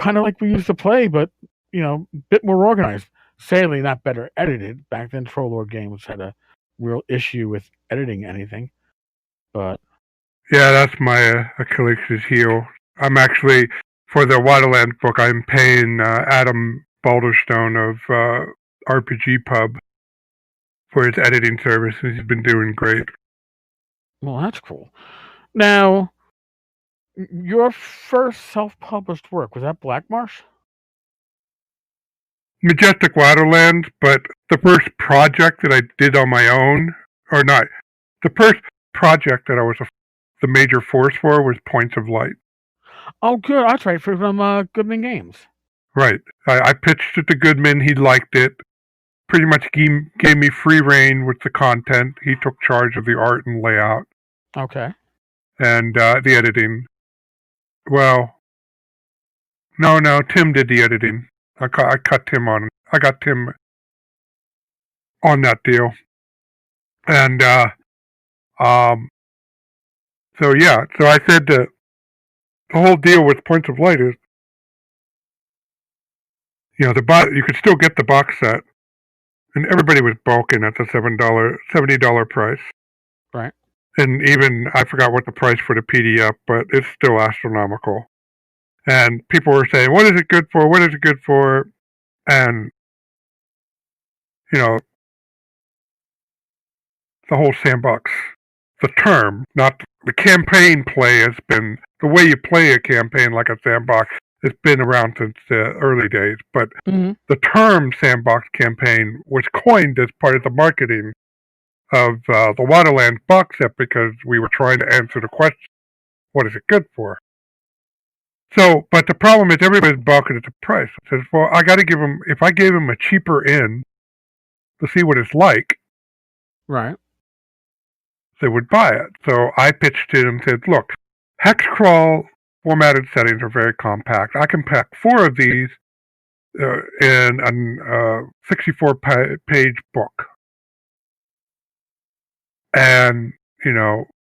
used to play, but a bit more organized. Sadly, not better edited. Back then, Troll Lord Games had a real issue with editing anything. But yeah, that's my Achilles' heel. I'm actually, for the Wilderlands book, I'm paying Adam Balderstone of RPG Pub for his editing service. He's been doing great. Well, that's cool. Now, your first self-published work, was that Blackmarsh? Majestic Wilderlands, but the first project that I did on my own, or not, the first project that I was the major force for was Points of Light. Oh, good. That's right, from Goodman Games. Right. I pitched it to Goodman. He liked it. Pretty much gave me free reign with the content. He took charge of the art and layout. Okay. And the editing. Well, no, Tim did the editing. I cut Tim on. I got Tim on that deal. And so I said to the whole deal with Points of Light is, you could still get the box set, and everybody was bulking at the $70 price. Right. And even, I forgot what the price for the PDF, but it's still astronomical. And people were saying, what is it good for? What is it good for? And, the whole sandbox, the term, not the campaign play has been, the way you play a campaign like a sandbox, it's been around since the early days. But the term sandbox campaign was coined as part of the marketing of the Wilderlands box set because we were trying to answer the question, what is it good for? So, but the problem is everybody's balking at the price. It says, well, I got to give them, if I gave them a cheaper in to see what it's like, right, they would buy it. So I pitched it and said, look, hex crawl formatted settings are very compact. I can pack 4 of these in a 64-page book. And,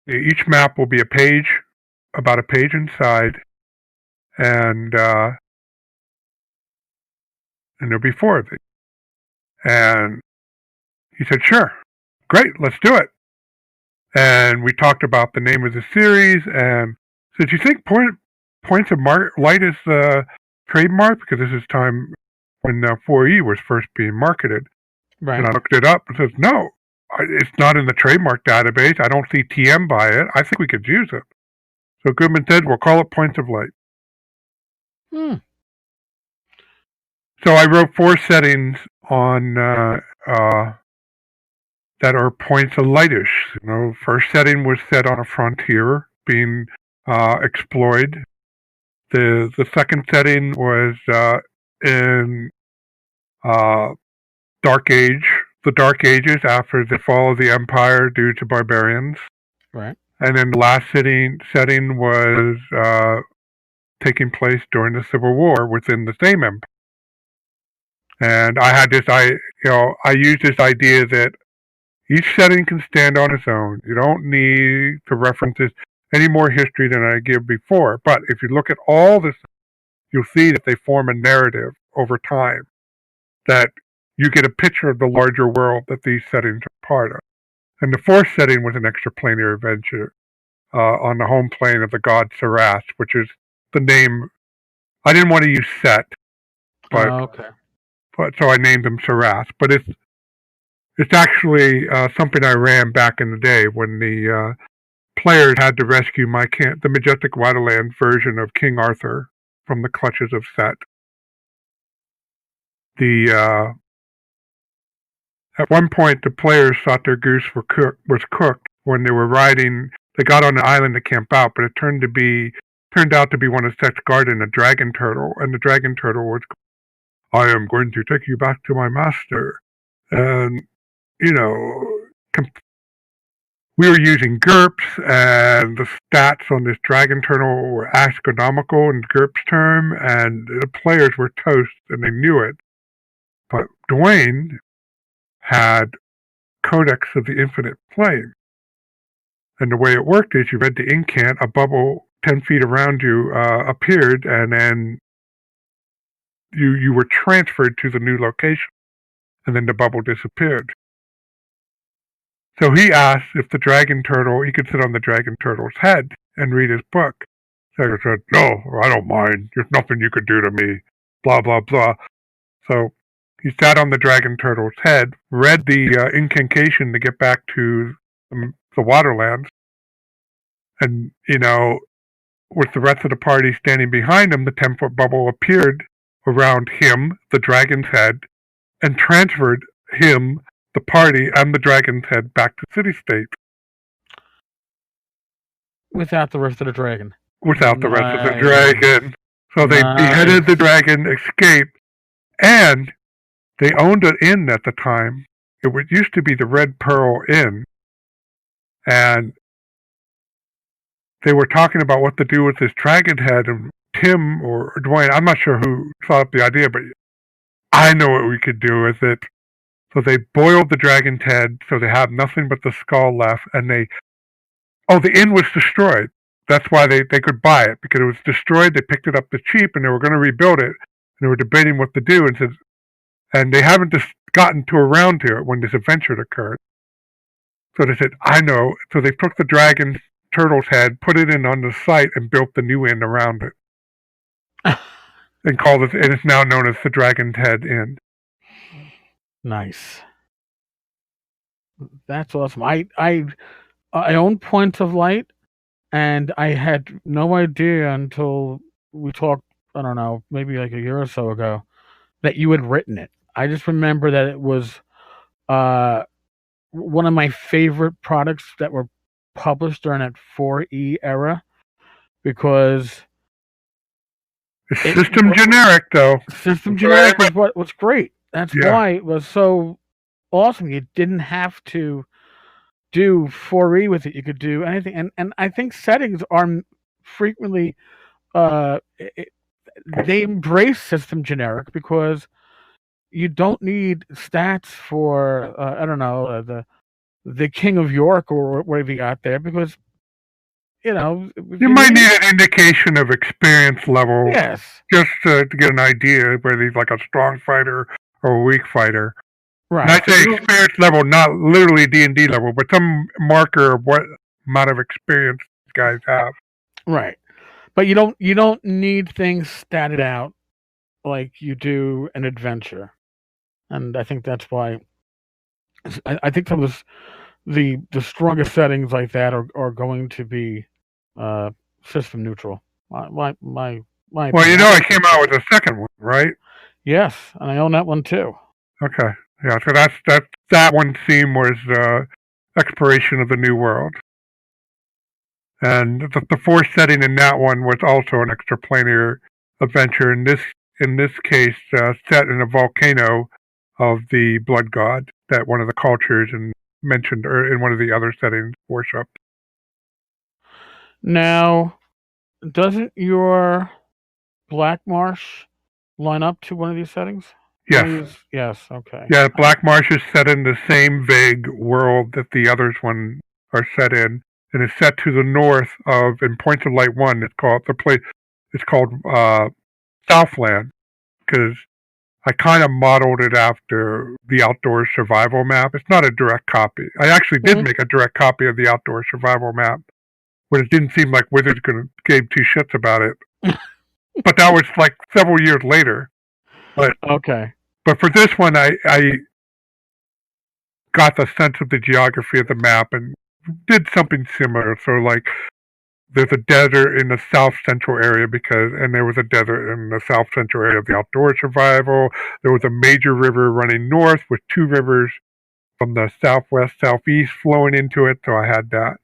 each map will be about a page inside, and there'll be 4 of these. And he said, sure, great, let's do it. And we talked about the name of the series, and said, do you think Points of Light is the trademark? Because this is time when 4E was first being marketed. Right. And I looked it up and says, no, it's not in the trademark database. I don't see TM by it. I think we could use it. So Goodman said, we'll call it Points of Light. So I wrote 4 settings on that are Points of Lightish. First setting was set on a frontier being explored. The second setting was in Dark Age, the Dark Ages after the fall of the Empire due to barbarians. Right. And then the last setting was taking place during the Civil War within the same empire. And I had this, I used this idea that each setting can stand on its own. You don't need to reference any more history than I give before. But if you look at all this, you'll see that they form a narrative over time, that you get a picture of the larger world that these settings are part of. And the 4th setting was an extraplanetary adventure on the home plane of the god Saras, which is the name. I didn't want to use Set, but so I named them Saras. But it's actually something I ran back in the day when the players had to rescue the Majestic Wilderlands version of King Arthur from the clutches of Set. At one point, the players thought their goose was cooked when they were riding. They got on the island to camp out, but it turned out to be one of Set's guardian, a dragon turtle, and the dragon turtle was, I am going to take you back to my master. And, we were using GURPS, and the stats on this dragon turtle were astronomical in GURPS term, and the players were toast, and they knew it. But Dwayne had Codex of the Infinite Plane. And the way it worked is you read the incant, a bubble 10 feet around you appeared, and then you were transferred to the new location, and then the bubble disappeared. So he asked if he could sit on the dragon turtle's head and read his book. Tenkar said, no, I don't mind. There's nothing you could do to me. Blah, blah, blah. So he sat on the dragon turtle's head, read the incantation to get back to the Wilderlands, and, with the rest of the party standing behind him, the 10-foot bubble appeared around him, the dragon's head, and transferred him, the party, and the dragon's head back to City State. Without the rest of the dragon. Without the rest of the dragon. So they beheaded the dragon, escaped, and they owned an inn at the time. It used to be the Red Pearl Inn, and they were talking about what to do with this dragon head, and Tim or Dwayne, I'm not sure who thought up the idea, but I know what we could do with it. So they boiled the dragon's head so they have nothing but the skull left, and the inn was destroyed. That's why they could buy it, because it was destroyed. They picked it up the cheap, and they were going to rebuild it. And they were debating what to do, and they haven't just gotten around to it when this adventure occurred. So they said, I know. So they took the dragon turtle's head, put it in on the site, and built the new inn around it. And called it, and it's now known as the Dragon's Head Inn. Nice. That's awesome. I own Points of Light, and I had no idea until we talked, I don't know, maybe like a year or so ago, that you had written it. I just remember that it was one of my favorite products that were published during that 4E era, because it's system generic, though. System generic was what was great. That's why it was so awesome. You didn't have to do 4E with it. You could do anything, and I think settings are frequently they embrace system generic, because you don't need stats for I don't know, the King of York or whatever you got there, because you might need an indication of experience level. Yes, just to get an idea whether he's like a strong fighter or a weak fighter. Right. And I say experience level, not literally D&D level, but some marker of what amount of experience these guys have. Right. But you don't need things statted out like you do an adventure. And I think that's why I think some of the strongest settings like that are going to be system neutral. My well, I came out with a second one, right? Yes, and I own that one too. Okay. Yeah, so that one theme was exploration of the New World. And the fourth setting in that one was also an extraplanar adventure. In this case, set in a volcano of the blood god that one of the cultures mentioned in one of the other settings worshipped. Now, doesn't your Blackmarsh line up to one of these settings? Yes. Yes. Okay. Yeah, Blackmarsh is set in the same vague world that the others one are set in, and it's set to the north of, in Points of Light 1. It's called Southland, because I kind of modeled it after the Outdoor Survival map. It's not a direct copy. I actually did make a direct copy of the Outdoor Survival map, but it didn't seem like Wizards gave two shits about it. But that was like several years later. But okay. But for this one, I got the sense of the geography of the map and did something similar. So, like, there's a desert in the south central area and there was a desert in the south central area of the Outdoor Survival. There was a major river running north with two rivers from the southwest, southeast flowing into it. So I had that.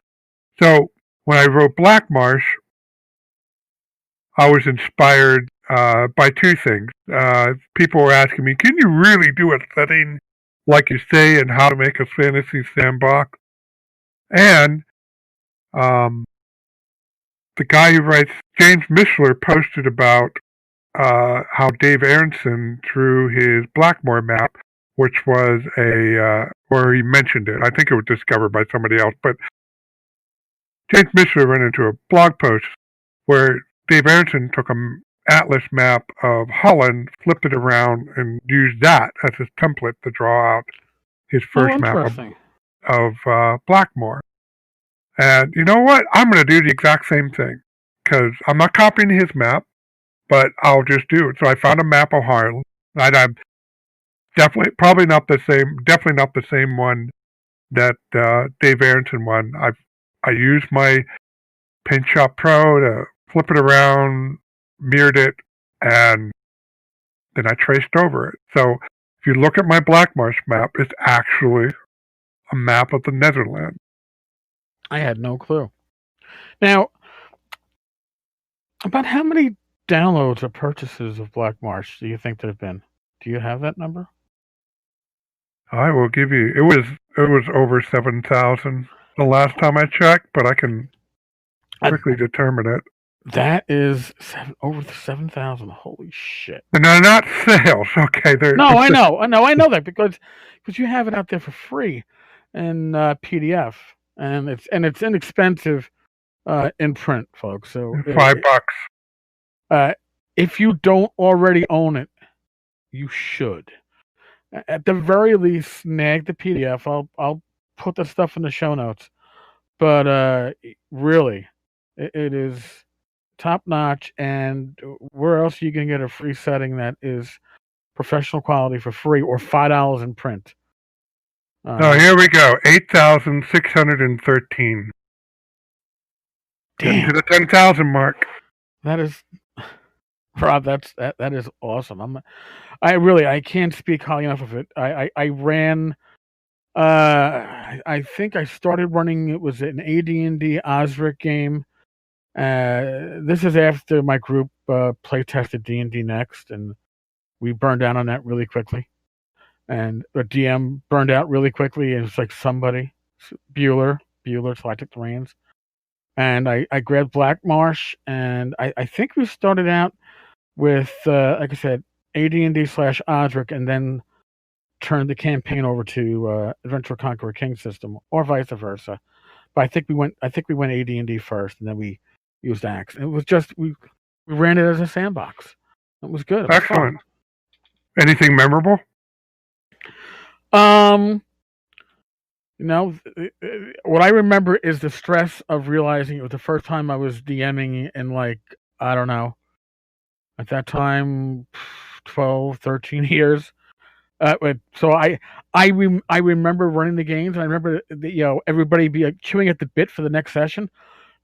So when I wrote Blackmarsh, I was inspired by two things. People were asking me, can you really do a setting like you say, and how to make a fantasy sandbox? And the guy who writes, James Mishler, posted about how Dave Aronson drew his Blackmore map, which was or he mentioned it. I think it was discovered by somebody else, but James Mishler ran into a blog post where Dave Aronson took an atlas map of Holland, flipped it around, and used that as his template to draw out his first map of Blackmore. And you know what? I'm going to do the exact same thing, because I'm not copying his map, but I'll just do it. So I found a map of Holland. I'm definitely not the same one that Dave Aronson won. I used my Paint Shop Pro to flip it around, mirrored it, and then I traced over it. So if you look at my Blackmarsh map, it's actually a map of the Netherlands. I had no clue. Now, about how many downloads or purchases of Blackmarsh do you think there have been? Do you have that number? I will give you. It was over 7,000 the last time I checked, but I can quickly determine it. That is over 7,000. Holy shit! And they're not sales. Okay, I know that because you have it out there for free in PDF, and it's inexpensive in print, folks. So $5. If you don't already own it, you should. At the very least, snag the PDF. I'll put the stuff in the show notes. But really, it is top notch. And where else are you gonna get a free setting that is professional quality for free or $5 in print? Here we go. 8,613. Getting to the 10,000 mark. That is, Rob. That is awesome. I can't speak highly enough of it. I ran. I think I started running. It was an AD&D Osric game. This is after my group play tested D&D Next, and we burned down on that really quickly. And the DM burned out really quickly, and it's like somebody, Bueller, so I took the reins. And I grabbed Blackmarsh, and I think we started out with, like I said, AD&D / Osric, and then turned the campaign over to Adventure Conqueror King system, or vice versa. But I think we went AD&D first, and then we used Axe. It was just we ran it as a sandbox. It was good. It was excellent. fun. Anything memorable? What I remember is the stress of realizing it was the first time I was DMing in, like, I don't know, at that time, 12, 13 years. So I remember running the games, and I remember everybody be chewing at the bit for the next session,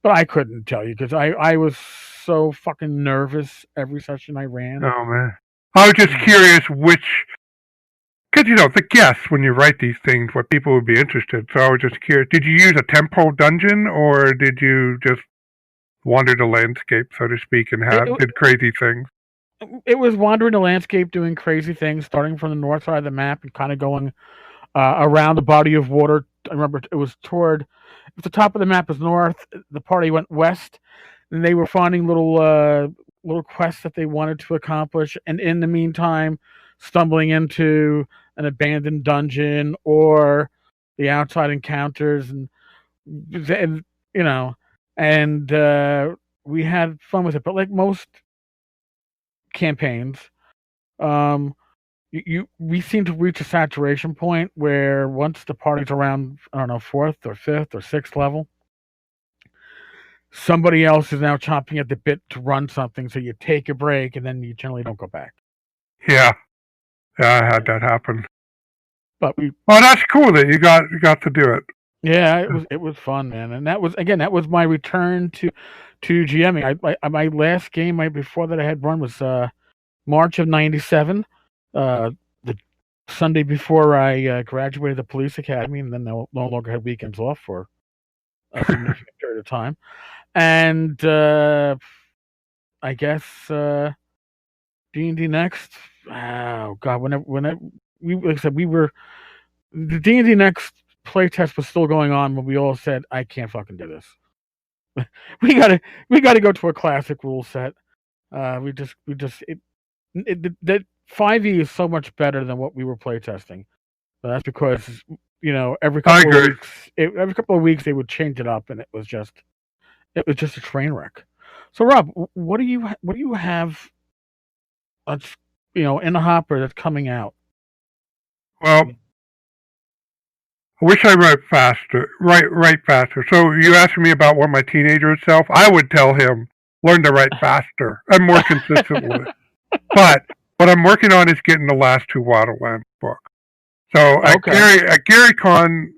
but I couldn't tell you because I was so fucking nervous every session I ran. Oh man, I was just curious because the guests, when you write these things, what people would be interested. So I was just curious. Did you use a tempo dungeon, or did you just wander the landscape, so to speak, and did crazy things? It was wandering the landscape, doing crazy things, starting from the north side of the map and kind of going around the body of water. I remember it was if the top of the map was north, the party went west, and they were finding little quests that they wanted to accomplish, and in the meantime, stumbling into an abandoned dungeon or the outside encounters, and we had fun with it. But like most campaigns, we seem to reach a saturation point where once the party's around, I don't know, 4th or 5th or 6th level, somebody else is now chomping at the bit to run something, so you take a break and then you generally don't go back. Yeah, I had that happen. But that's cool that you got to do it. Yeah, it was fun, man, and that was my return to GMing. My last game before that I had run was March of '97, the Sunday before I graduated the police academy, and then no longer had weekends off for a significant period of time. And I guess D&D Next. Oh God, whenever like I said, the D&D Next playtest was still going on when we all said, "I can't fucking do this. we gotta go to a classic rule set." That 5e is so much better than what we were playtesting. That's because every couple of weeks they would change it up, and it was just a train wreck. So Rob, what do you have that's in the hopper that's coming out? Well, I wish I write faster. So you asked me about what my teenager would self. I would tell him, learn to write faster and more consistently. But what I'm working on is getting the last 2 Wilderlands books. So at Gary Con,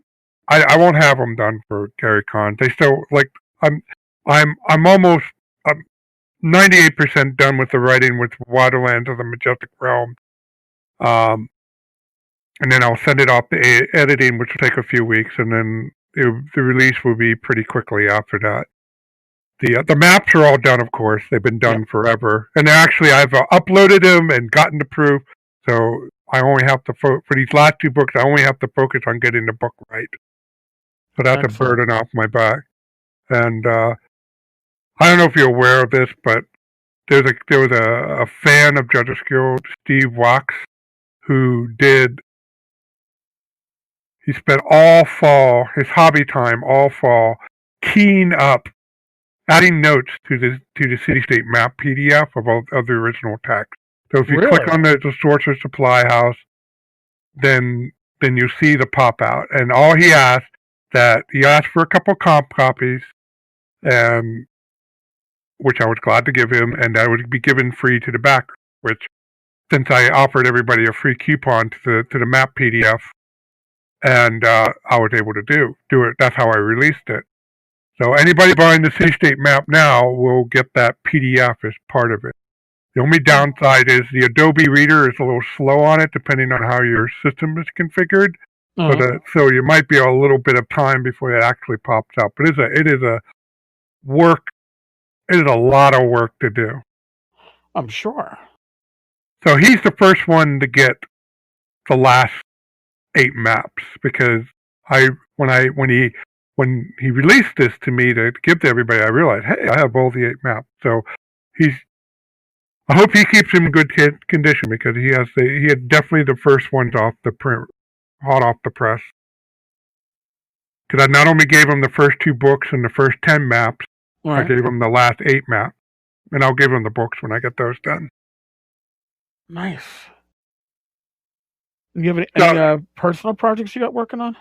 I won't have them done for Gary Con. They still I'm almost 98% done with the writing with Wilderlands of the Majestic Realm. And then I'll send it off to editing, which will take a few weeks, and then the release will be pretty quickly after that. The maps are all done, of course. They've been done forever. And actually, I've uploaded them and gotten the proof. So I only have to, for these last 2 books, I only have to focus on getting the book right. So that's excellent. A burden off my back. And I don't know if you're aware of this, but there was a fan of Judges Guild, Steve Wax, who he spent all fall, his hobby time, all fall, keying up adding notes to the city-state map PDF of the original text. So if you Really? click on the Sorcerer Supply House, then you see the pop out, and all he asked for a couple comp copies, and which I was glad to give him, and that would be given free to the backer. Which, since I offered everybody a free coupon to the map PDF, and I was able to do it. That's how I released it. So anybody buying the city-state map now will get that PDF as part of it. The only downside is the Adobe Reader is a little slow on it, depending on how your system is configured. So you might be a little bit of time before it actually pops up. But it is a lot of work to do. I'm sure. So he's the first one to get the last 8 maps, because when he released this to me to give to everybody, I realized, hey, I have all the 8 maps. So I hope he keeps them in good condition, because he had definitely the first ones off the print, hot off the press. Because I not only gave him the first 2 books and the first 10 maps, I gave him the last 8 maps, and I'll give him the books when I get those done. Nice. Do you have any personal projects you got working on?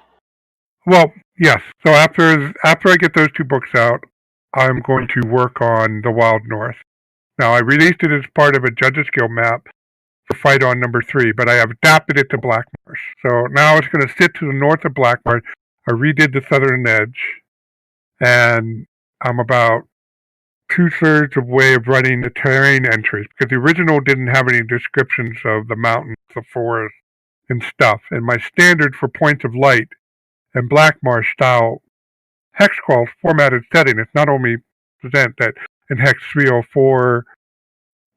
Well, yes. So after I get those 2 books out, I'm going to work on the Wild North. Now, I released it as part of a Judges Guild map for Fight On #3, but I have adapted it to Blackmarsh. So now it's going to sit to the north of Blackmarsh. I redid the southern edge, and I'm about 2/3 of way of running the terrain entries, because the original didn't have any descriptions of the mountains, the forest, and stuff. And my standard for points of light and Blackmarsh style hex crawl formatted setting is not only present that in hex 304,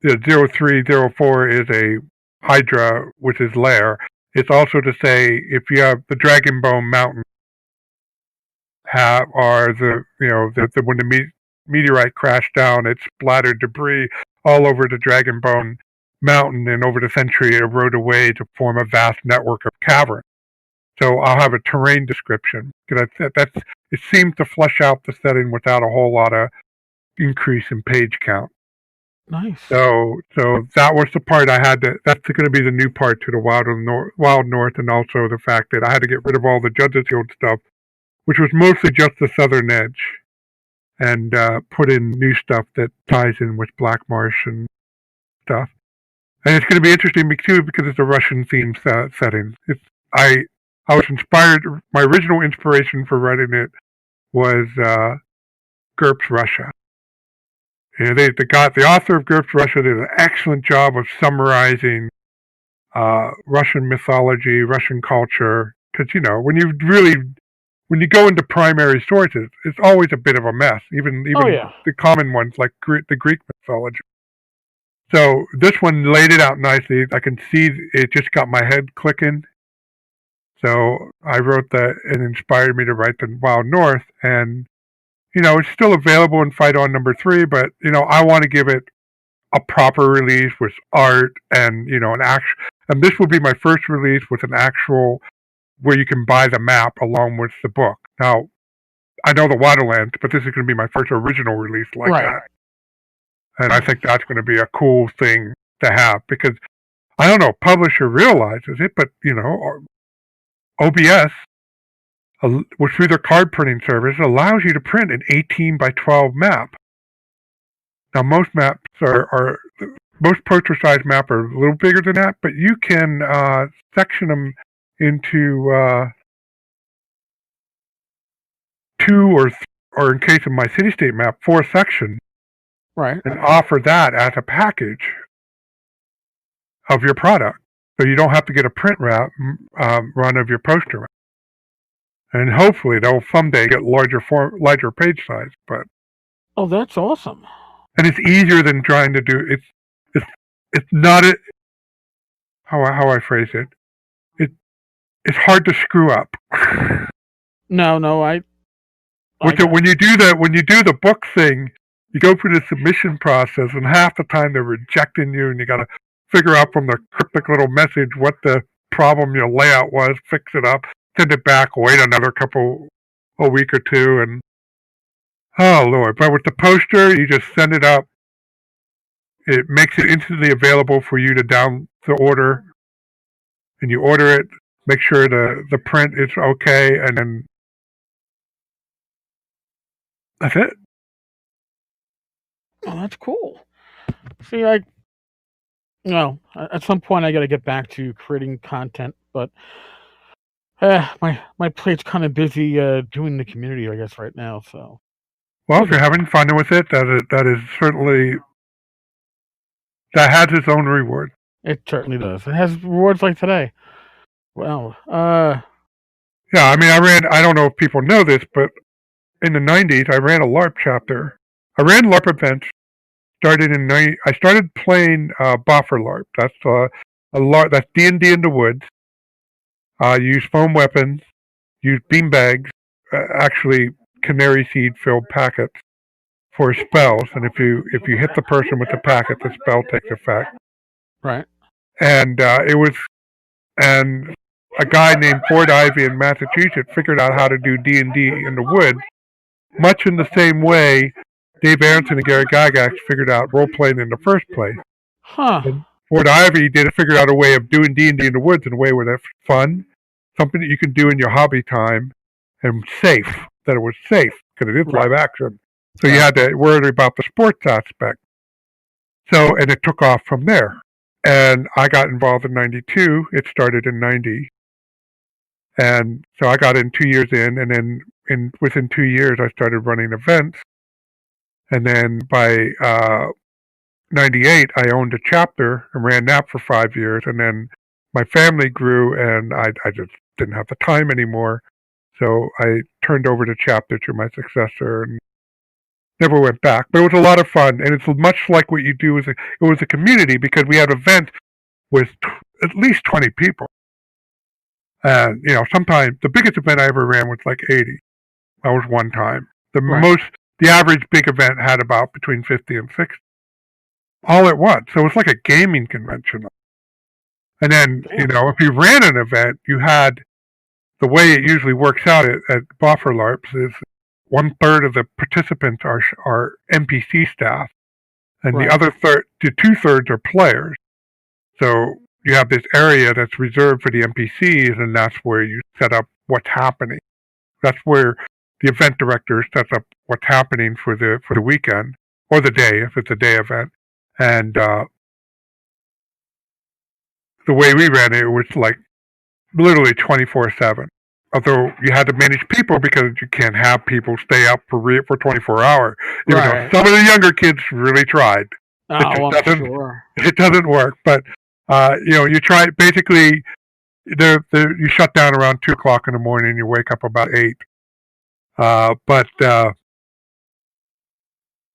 the 0304 is a Hydra with his lair. It's also to say, if you have the Dragonbone Mountain, when the meteorite crashed down, it splattered debris all over the Dragonbone Mountain, and over the century it eroded away to form a vast network of caverns. So I'll have a terrain description. It seems to flush out the setting without a whole lot of increase in page count. Nice. So that was the part I had to. That's going to be the new part to the Wild North, and also the fact that I had to get rid of all the Judges Guild stuff, which was mostly just the southern edge, and put in new stuff that ties in with Blackmarsh and stuff. And it's going to be interesting too, because it's a Russian themed setting. I was inspired. My original inspiration for writing it was GURPS Russia. And the author of GURPS Russia did an excellent job of summarizing Russian mythology, Russian culture. Because when you go into primary sources, it's always a bit of a mess. Even the common ones like the Greek mythology. So this one laid it out nicely. I can see it just got my head clicking. So I wrote that, and inspired me to write the Wild North, and it's still available in Fight On #3, but I want to give it a proper release with art and and this will be my first release with an actual where you can buy the map along with the book. Now, I know the Wilderlands, but this is going to be my first original release like that. And I think that's going to be a cool thing to have, because I don't know, publisher realizes it, but OBS, which through their card printing service, allows you to print an 18 by 12 map. Now, most maps most poster size map are a little bigger than that, but you can section them into 2 or in case of my city-state map, 4 sections. Right. And offer that as a package of your product. So you don't have to get a print run of your poster. And hopefully they'll someday get larger page size. But that's awesome. And it's easier than trying to do it's not how I phrase it. It's hard to screw up. No, when you do the book thing, you go through the submission process, and half the time they're rejecting you, and you got to figure out from the cryptic little message what the problem your layout was, fix it up, send it back, wait a week or 2, and Oh Lord! But with the poster, you just send it up. It makes it instantly available for you to down the order, and you order it. Make sure the print is okay, and then that's it. Oh, that's cool. See, at some point I got to get back to creating content, but my plate's kind of busy doing the community, I guess, right now. So, well, if you're having fun with it, that is certainly that has its own reward. It certainly does. It has rewards like today. Well, yeah, I mean, I don't know if people know this, but in the 90s, I ran a LARP chapter. I ran LARP events. I started playing Boffer LARP. That's a LARP. That's D&D in the woods. Use foam weapons. Use beanbags. Actually, canary seed filled packets for spells. And if you hit the person with the packet, the spell takes effect. Right. And and a guy named Ford Ivy in Massachusetts figured out how to do D&D in the woods, much in the same way Dave Aronson and Gary Gygax figured out role-playing in the first place. Huh. And Ford Ivy figured out a way of doing D&D in the woods in a way where that's fun, something that you can do in your hobby time, and safe, that it was safe, because it is live action. So you had to worry about the sports aspect. So, and it took off from there. And I got involved in 92. It started in 90. And so I got in 2 years in, and then within 2 years, I started running events. And then by 98, I owned a chapter and ran that for 5 years. And then my family grew, and I just didn't have the time anymore. So I turned over the chapter to my successor and never went back. But it was a lot of fun, and it's much like what you do. It was a community, because we had events with at least 20 people. And, sometimes the biggest event I ever ran was like 80. That was one time. The average big event had about between 50 and 60. All at once. So it's like a gaming convention. And then, if you ran an event, you had, the way it usually works out at Boffer LARPs is 1/3 of the participants are NPC staff, and the other 2/3 are players. So you have this area that's reserved for the NPCs, and that's where you set up what's happening. That's where the event director sets up what's happening for the weekend or the day, if it's a day event. And the way we ran it was like literally 24/7. Although you had to manage people, because you can't have people stay up for 24 hours. Even though some of the younger kids really tried. It doesn't work. But you try. Basically, you shut down around 2:00 in the morning. You wake up about 8. So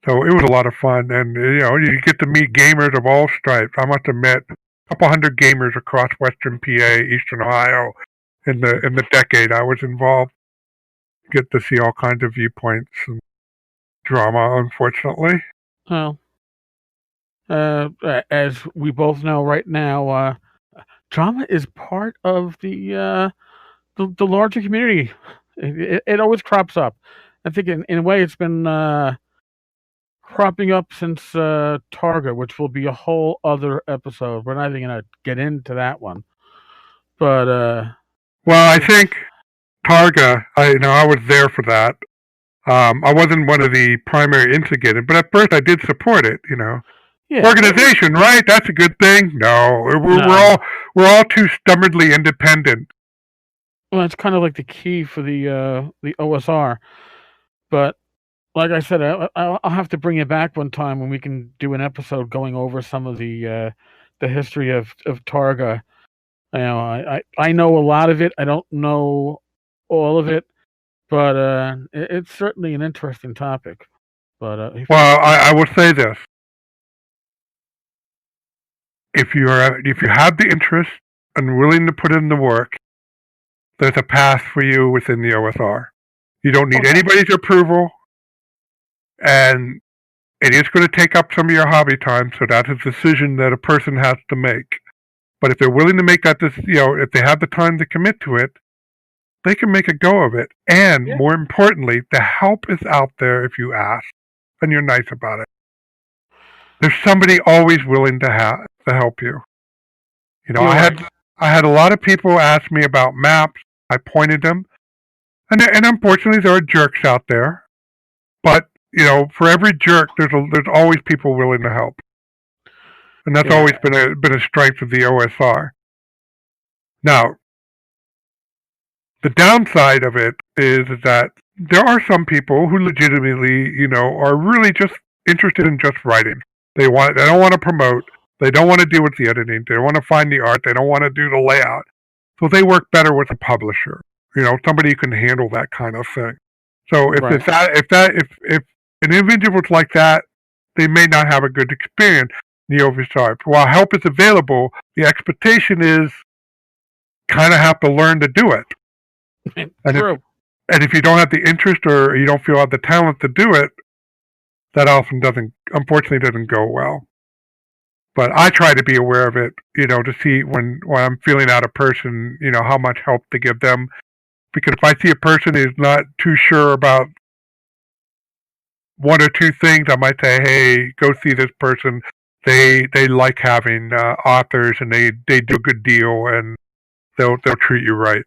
it was a lot of fun, and you get to meet gamers of all stripes. I must have met a couple hundred gamers across Western PA, Eastern Ohio, in the decade I was involved. Get to see all kinds of viewpoints and drama, unfortunately. Well, as we both know right now, drama is part of the larger community. It always crops up. I think in a way it's been cropping up since Targa, which will be a whole other episode. We're not even going to get into that one. But well, I think Targa, I was there for that. I wasn't one of the primary instigators, but at first I did support it. Yeah. Organization, right? That's a good thing. No, we're all too stubbornly independent. Well, it's kind of like the key for the OSR. But like I said, I'll have to bring you back one time when we can do an episode going over some of the history of Targa. I know a lot of it. I don't know all of it, but it's certainly an interesting topic. But well, I will say this: if you have the interest and willing to put in the work, there's a path for you within the OSR. You don't need anybody's approval, and it is going to take up some of your hobby time. So that's a decision that a person has to make. But if they're willing to make that, if they have the time to commit to it, they can make a go of it. And Yeah. more importantly, the help is out there if you ask and you're nice about it. There's somebody always willing to help you. You know, You're I right. had a lot of people ask me about maps. I pointed them, and unfortunately, there are jerks out there. But you know, for every jerk, there's always people willing to help, and that's always been a strength of the OSR. Now, the downside of it is that there are some people who legitimately, you know, are really just interested in just writing. They don't want to promote. They don't want to deal with the editing. They don't want to find the art. They don't want to do the layout. So they work better with a publisher. You know, somebody who can handle that kind of thing. So if an individual's like that, they may not have a good experience in the OSR. While help is available, the expectation is kind of have to learn to do it. True. And if you don't have the interest or you don't feel have the talent to do it, that often unfortunately doesn't go well. But I try to be aware of it, you know, to see when I'm feeling out a person, you know, how much help to give them. Because if I see a person who's not too sure about one or two things, I might say, hey, go see this person. They like having authors, and they do a good deal, and they'll treat you right.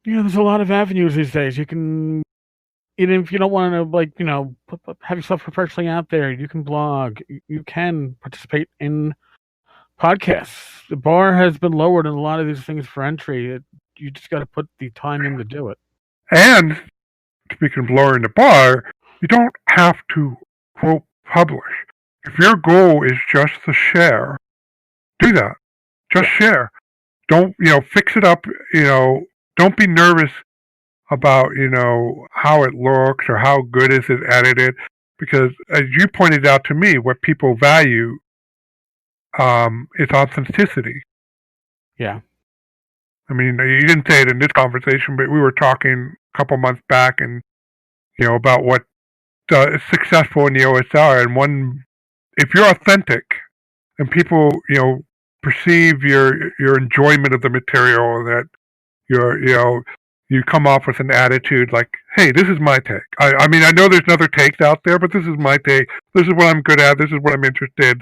Yeah, there's a lot of avenues these days. You can, even if you don't want to, like, you know, have yourself professionally out there, you can blog. You can participate in podcasts. The bar has been lowered in a lot of these things for entry. You just got to put the time in to do it. And speaking of lowering the bar, you don't have to, quote, publish. If your goal is just to share, do that. Just share. Don't, you know, fix it up, you know, don't be nervous about, you know, how it looks or how good is it edited, because as you pointed out to me, what people value is authenticity. Yeah. I mean, you didn't say it in this conversation, but we were talking a couple months back, and you know, about what is successful in the OSR, and if you're authentic and people, you know, perceive your enjoyment of the material, that you come off with an attitude like, hey, this is my take. I mean, I know there's other takes out there, but this is my take. This is what I'm good at. This is what I'm interested.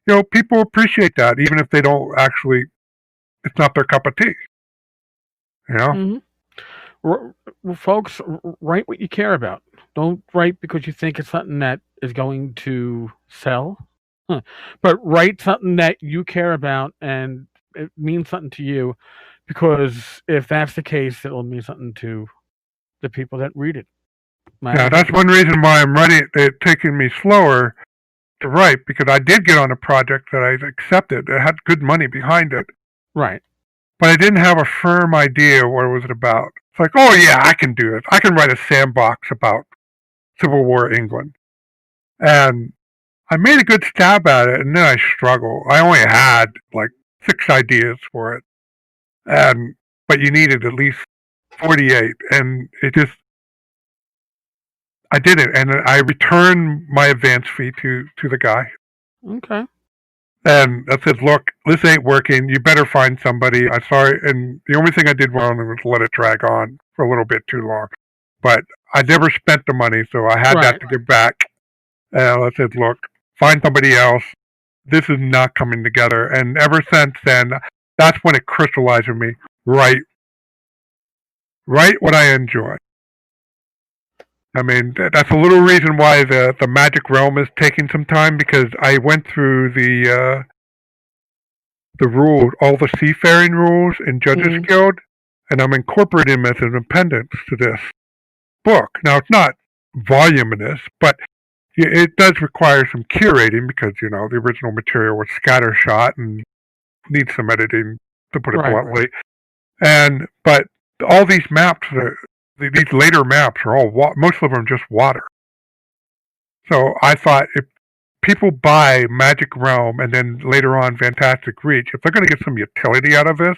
You know, people appreciate that, even if they don't actually, it's not their cup of tea. You know? Mm-hmm. Folks, write what you care about. Don't write because you think it's something that is going to sell. But write something that you care about and it means something to you, because if that's the case, it'll mean something to the people that read it. Yeah, that's one reason why I'm writing it, taking me slower to write, because I did get on a project that I accepted. It had good money behind it. Right. But I didn't have a firm idea what it was about. It's like, oh yeah, I can do it. I can write a sandbox about Civil War England. And I made a good stab at it, and then I struggled. I only had like 6 ideas for it. But you needed at least 48, and I did it, and I returned my advance fee to the guy. Okay. And I said, look, this ain't working. You better find somebody. I'm sorry. And the only thing I did wrong was let it drag on for a little bit too long. But I never spent the money, so I had that to give back. And I said, look, find somebody else. This is not coming together. And ever since then, that's when it crystallized in me. Write what I enjoy. I mean, that's a little reason why the Magic Realm is taking some time, because I went through the rules, all the seafaring rules in Judges Guild, and I'm incorporating them as an appendix to this book. Now, it's not voluminous, but it does require some curating, because, you know, the original material was scattershot and needs some editing, to put it bluntly. But all these maps these later maps are all most of them just water. So I thought, if people buy Magic Realm and then later on Fantastic Reach, if they're going to get some utility out of this,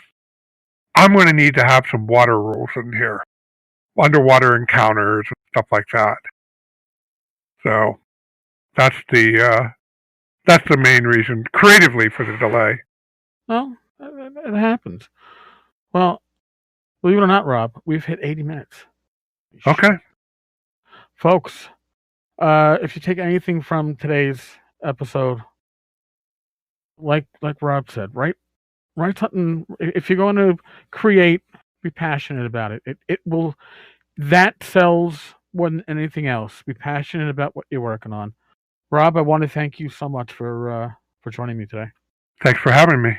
I'm going to need to have some water rules in here, underwater encounters and stuff like that. So that's the main reason creatively for the delay. Well, it happens. Well, Believe it or not, Rob, we've hit 80 minutes. Okay. Folks, if you take anything from today's episode, like Rob said, write something. If you're going to create, be passionate about it. It will, that sells more than anything else. Be passionate about what you're working on. Rob, I want to thank you so much for joining me today. Thanks for having me.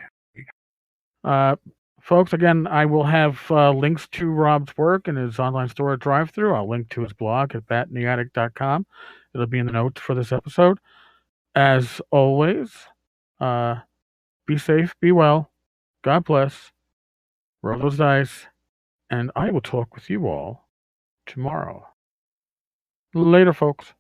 Folks, again, I will have links to Rob's work and his online store at Drive-Thru. I'll link to his blog at batintheattic.com. It'll be in the notes for this episode. As always, be safe, be well, God bless, roll those dice, and I will talk with you all tomorrow. Later, folks.